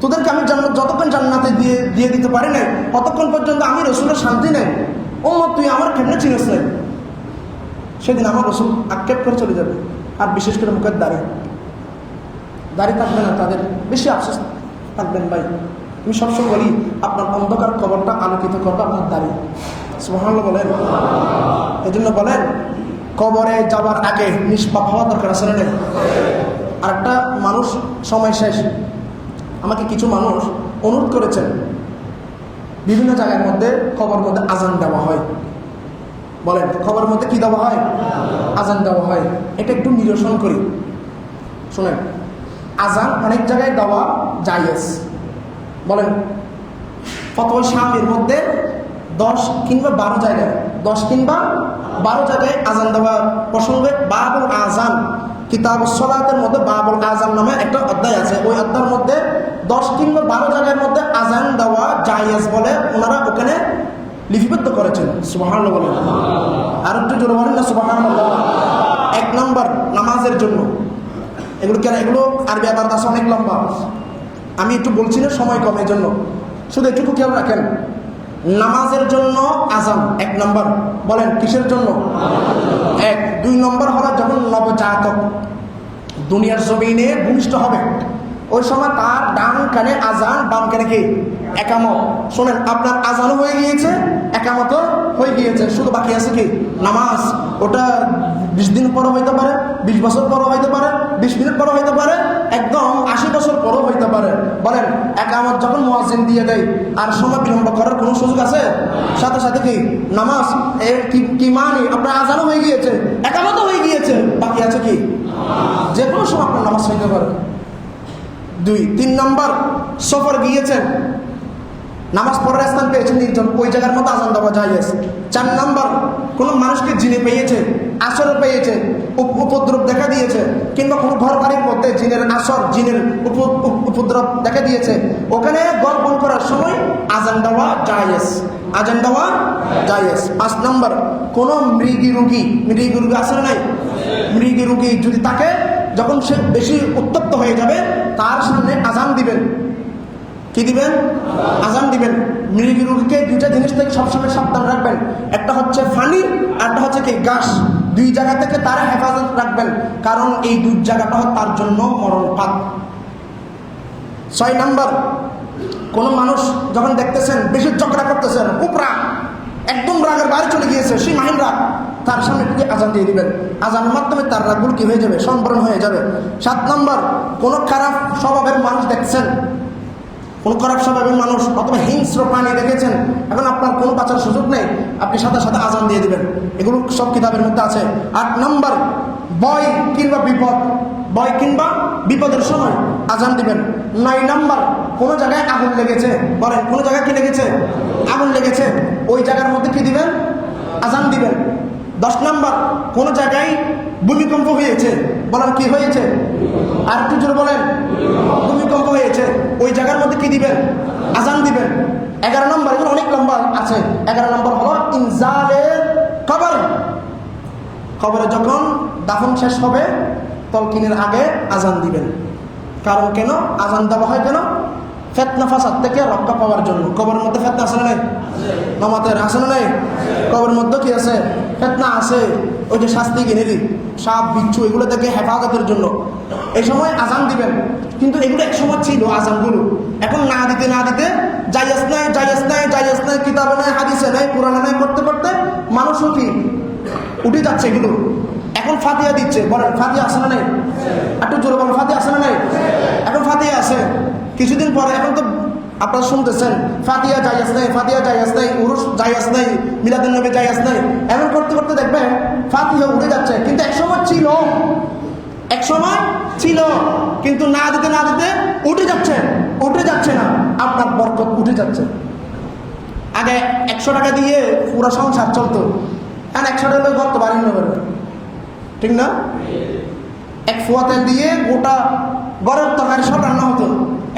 তোদেরকে আমি যতক্ষণ জান্নাতে দিয়ে দিতে পারি নাই, ততক্ষণ পর্যন্ত আমি রসুলের শান্তি নেই। উম্মত তুই আমার কেমনে চিনিস নাই? সেদিন আমার রসুল আক্ষেপ করে চলে যাবে। আর বিশেষ করে মুখের দাড়ি থাকবে না, তাদের বেশি আফসোস থাকবেন। ভাই আমি সবসময় বলি, আপনার অন্ধকার কবরটা আলোকিত করবে আপনার দাড়ি। সুবহানাল্লাহ বলেন। এই জন্য বলেন, কবরে যাবার আগে নিষ্পাপ হওয়া দরকার আছে না? আর একটা মানুষ, সময় শেষ, আমাকে কিছু মানুষ অনুরোধ করেছেন, বিভিন্ন জায়গার মধ্যে কবর মধ্যে আজান দেওয়া হয়। বলেন কবরের মধ্যে কি দেওয়া হয়? আজান দেওয়া হয়। এটা একটু নিরসন করি, শুনেন। আজান অনেক জায়গায় দেওয়া জায়েজ। বলেন ফতোয়া শামির মধ্যে 10 কিংবা 12 জায়গায়, 10 কিংবা 12 জায়গায় আজান দেওয়া প্রসঙ্গে বাবুল আজান, কিতাবুস সালাতের মধ্যে বাবুল আজান নামে একটা অধ্যায় আছে। ওই অধ্যায়ের মধ্যে 10 কিংবা 12 জায়গার মধ্যে আজান দেওয়া জায়েজ বলে ওনারা ওখানে লিপিবদ্ধ করেছেন। সুবহানাল্লাহ বলেন। আর একটু জোরে বলেন না সুবহানাল্লাহ। 1 নম্বর নামাজের জন্য। এগুলো কেন? এগুলো আরবি আবার আছে অনেক লম্বা, আমি একটু বলছি না, সময় কম, এই জন্য শুধু একটু খেয়াল রাখেন। নামাজের জন্য আজান 1 নম্বর। বলেন কিসের জন্য? 1। 2 নম্বর হলো যখন নবজাতক দুনিয়ার জমিনে ভূমিষ্ঠ হবে, ওই সময় তার ডান কানে আজান, বাম কানে কি? একামত। শোনেন, আপনার আজানও হয়ে গিয়েছে, একামতও হয়ে গিয়েছে, শুধু বাকি আছে কি? নামাজ। ওটা 20 দিন পরে হইতে পারে, 20 বছর পরে হইতে পারে, 20 মিনিট পরে হইতে পারে, একদম 80 বছর পরও হইতে পারে। বলেন একামত যখন মুয়াজ্জিন দিয়ে দেয় আর সময় বিলম্ব করার কোনো সুযোগ আছে? সাথে সাথে কি নামাজ কি মানি আপনার আজানও হয়ে গিয়েছে, একামতও হয়ে গিয়েছে, বাকি আছে কি? যে কোনো সময় আপনার নামাজ হইতে পারে। 2-3 নম্বর, সফর গিয়েছেন, নামাজ পড়ার স্থান পেয়েছেন নির্জন, ওই জায়গার মতো আজান দেওয়া জায়েজ। 4 নম্বর, কোনো মানুষকে জিনে পেয়েছে, আসর পেয়েছে, উপদ্রব দেখা দিয়েছে, কিংবা কোনো ঘর বাড়ির মধ্যে জিনের আসর, জিনের উপদ্রব দেখা দিয়েছে, ওখানে গল্পন করার সময় আজান দেওয়া জায়েজ, আজান দেওয়া জায়েজ। 5 নম্বর, কোনো মৃগী রোগী আছে না নাই? মৃগী রোগী যদি তাকে যখন সে বেশি উত্তপ্ত হয়ে যাবে তার সামনে আজান দিবেন। কি দিবেন? আজান দিবেন। মৃগী রোগীকে 2টা জিনিস থেকে সবসময় সাবধান রাখবেন, একটা হচ্ছে পানি আর একটা হচ্ছে কি ঘাস। 2 জায়গা থেকে তারা হেফাজত রাখবেন, কারণ এই 2 জায়গাটা তার জন্য মরণপাত। 6 নম্বর, কোনো মানুষ যখন দেখতেছেন বেশি ঝগড়া করতেছেন, উপরা একদম রাগের বাইরে চলে গিয়েছে, সেই মাহিন রাগ, তার সামনে থেকে আজান দিয়ে দিবেন। আজানের মাধ্যমে তার রাগগুলো কি হয়ে যাবে? সম্বরণ হয়ে যাবে। 7 নম্বর, কোনো খারাপ স্বভাবের মানুষ দেখছেন, কোন খারাপ স্বভাবের মানুষ অথবা হিংস্র প্রাণী দেখেছেন, এখন আপনার কোনো বাঁচার সুযোগ নেই, আপনি সাথে সাথে আজান দিয়ে দিবেন। এগুলো সব কিতাবের মধ্যে আছে। 8 নম্বর, ভয় কিংবা বিপদের সময় আজান দিবেন। 9 নম্বর, কোনো জায়গায় আগুন লেগেছে, বলেন কোনো জায়গায় কি লেগেছে? আগুন লেগেছে, ওই জায়গার মধ্যে কি দিবেন? আজান দিবেন। 10 নম্বর, কোনো জায়গায় ভূমিকম্প হয়েছে, বলেন কি হয়েছে? আর একটু জোরে বলেন। ভূমিকম্প হয়েছে, ওই জায়গার মধ্যে কি দিবেন? আজান দিবেন। 11 নম্বর, এগুলো অনেক লম্বা আছে। 11 নম্বর হলো ইনজালের কবর, কবরে যখন দাফন শেষ হবে তলকিনের আগে আজান দিবেন। কারণ কেন আজান দেওয়া হয়? কেন? ফিতনা ফাসাদ থেকে রক্ষা পাওয়ার জন্য। কবরের মধ্যে ফিতনা আছে না নাই? নামাতের আছে না নাই? কবরের মধ্যে কি আছে? ফিতনা আছে। ওই যে শাস্তি গিনেরি, সাপ বিচ্ছু, এগুলো থেকে হেফাজতের জন্য এই সময় আজান দিবেন। কিন্তু এগুলো এক সময় ছিল আজানগুলো, এখন না দিতে জায়েজ নাই, কিতাবে নাই, হাদিসে নাই, কোরআনে নাই, করতে করতে মানুষও কি উঠে যাচ্ছে এগুলো। এখন ফাতিহা দিচ্ছে, বলেন ফাতিহা আছে না নাই? একটু জোরে বলেন, ফাতিহা আছে না নাই? এখন ফাতিহা আছে, কিছুদিন পরে এখন তো আপনারা শুনতেছেন ফাতিহা জায়েজ নাই, উরুস জায়েজ নাই, মিলাদুন নবী জায়েজ নাই, এমন করতে করতে দেখবেন ফাতিহা উঠে যাচ্ছে। কিন্তু এক সময় ছিল, কিন্তু না দিতে উঠে যাচ্ছে না, আপনার বরকত উঠে যাচ্ছে। আগে 100 টাকা দিয়ে পুরো সংসার চলতো, এখন 100 টাকা গর্ত বাড়ি না পারবে, ঠিক না? 1 ফুয়া তেল দিয়ে গোটা গরম তরকারি সব রান্না হতো,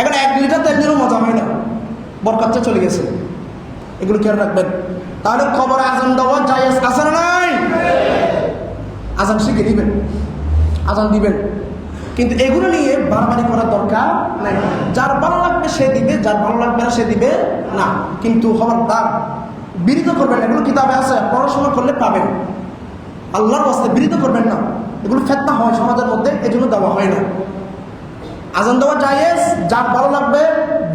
এখন 1 লিটার তেল দিলেও মজা হয় না, বরকতটা চলে গেছে। এগুলো খেয়াল রাখবেন। তাহলে খবরে আজান দেওয়া জায়েজ আছে না নাই? আজান শিখে দিবেন, আজান দিবেন, কিন্তু এগুলো নিয়ে বাড়াবাড়ি করার দরকার নাই। যার ভালো লাগবে সে দিবে, যার ভালো লাগবে না সে দিবে না। কিন্তু খবরদার বিরত করবেন না, এগুলো কিতাবে আছে, পড়াশোনা করলে পাবেন। আল্লাহর ওয়াস্তে বিরত করবেন না, এগুলো ফিতনা হয় সমাজের মধ্যে, এজন্য দেওয়া হয় না। আজান দেওয়া জায়েজ, যার ভালো লাগবে,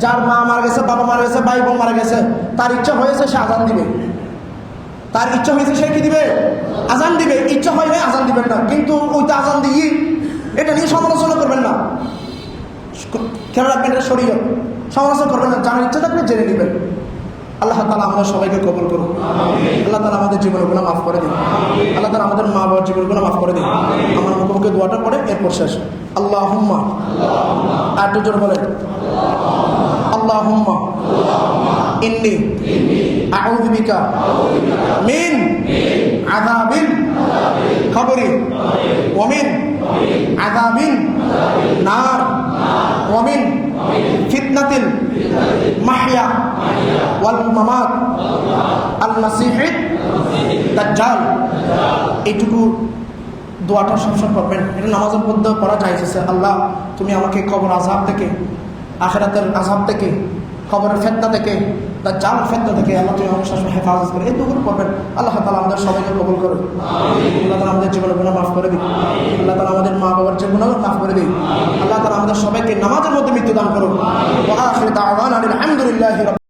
যার মা মারা গেছে, বাবা মারা গেছে, ভাই বোন মারা গেছে, তার ইচ্ছা হয়েছে সে আজান দিবে, তার ইচ্ছা হয়েছে সে কি দিবে? আজান দিবে। ইচ্ছা হয় না আজান দিবেন না, কিন্তু ওইটা আজান দিয়ে এটা নিয়ে সমালোচনা করবেন না, খেয়াল রাখবেন, এটা শরীয়ত, সমালোচনা করবেন না, জানার ইচ্ছা থাকলে জেনে নেবেন। আল্লাহ তাআলা আমাদের সবাইকে কবুল করুন। আল্লাহ তাআলা আমাদের জীবনের গুনাহ মাফ করে দিন। আল্লাহ তাআলা আমাদের মা বাবার জীবনের গুনাহ মাফ করে দিন। আমার মুখে দোয়াটা পড়ে এরপর শেষ। আল্লাহুম্মা, আর একটু জোরে বলেন, আল্লাহুম্মা ইন্নী আউযু বিকা মিন আযাবিল কবরি ওয়া মিন আযাবিন নার ওয়া মিন ফিতনাতিল মাহইয়া ওয়াল মামাত আল মাসিহিদ দাজ্জাল। এইটুকু দোয়াটা সবসময় করবেন, এটা নামাজের মধ্যে পড়া যাইতেছে। আল্লাহ তুমি আমাকে কবর আযাব থেকে, আখিরাতের আযাব থেকে, কবরের ফিতনা থেকে, দাজ্জাল ফিতনা থেকে আল্লাহ তুমি আমাকে সবসময় হেফাজত করে, এই দোয়াগুলো করবেন। আল্লাহ তাআলা আমাদের সবাইকে কবুল করুন। আল্লাহ তাআলা আমাদের জীবনের গুনাহ মাফ করে দিন। আল্লাহ তাআলা আমাদের মা বাবার যে গুনাহ মাফ করে দিন। আল্লাহ তাআলা আমাদের সবাইকে নামাজের মধ্যে মৃত্যু দান করুন। ওয়া আখিরু দাওয়ানা আলহামদুলিল্লাহি।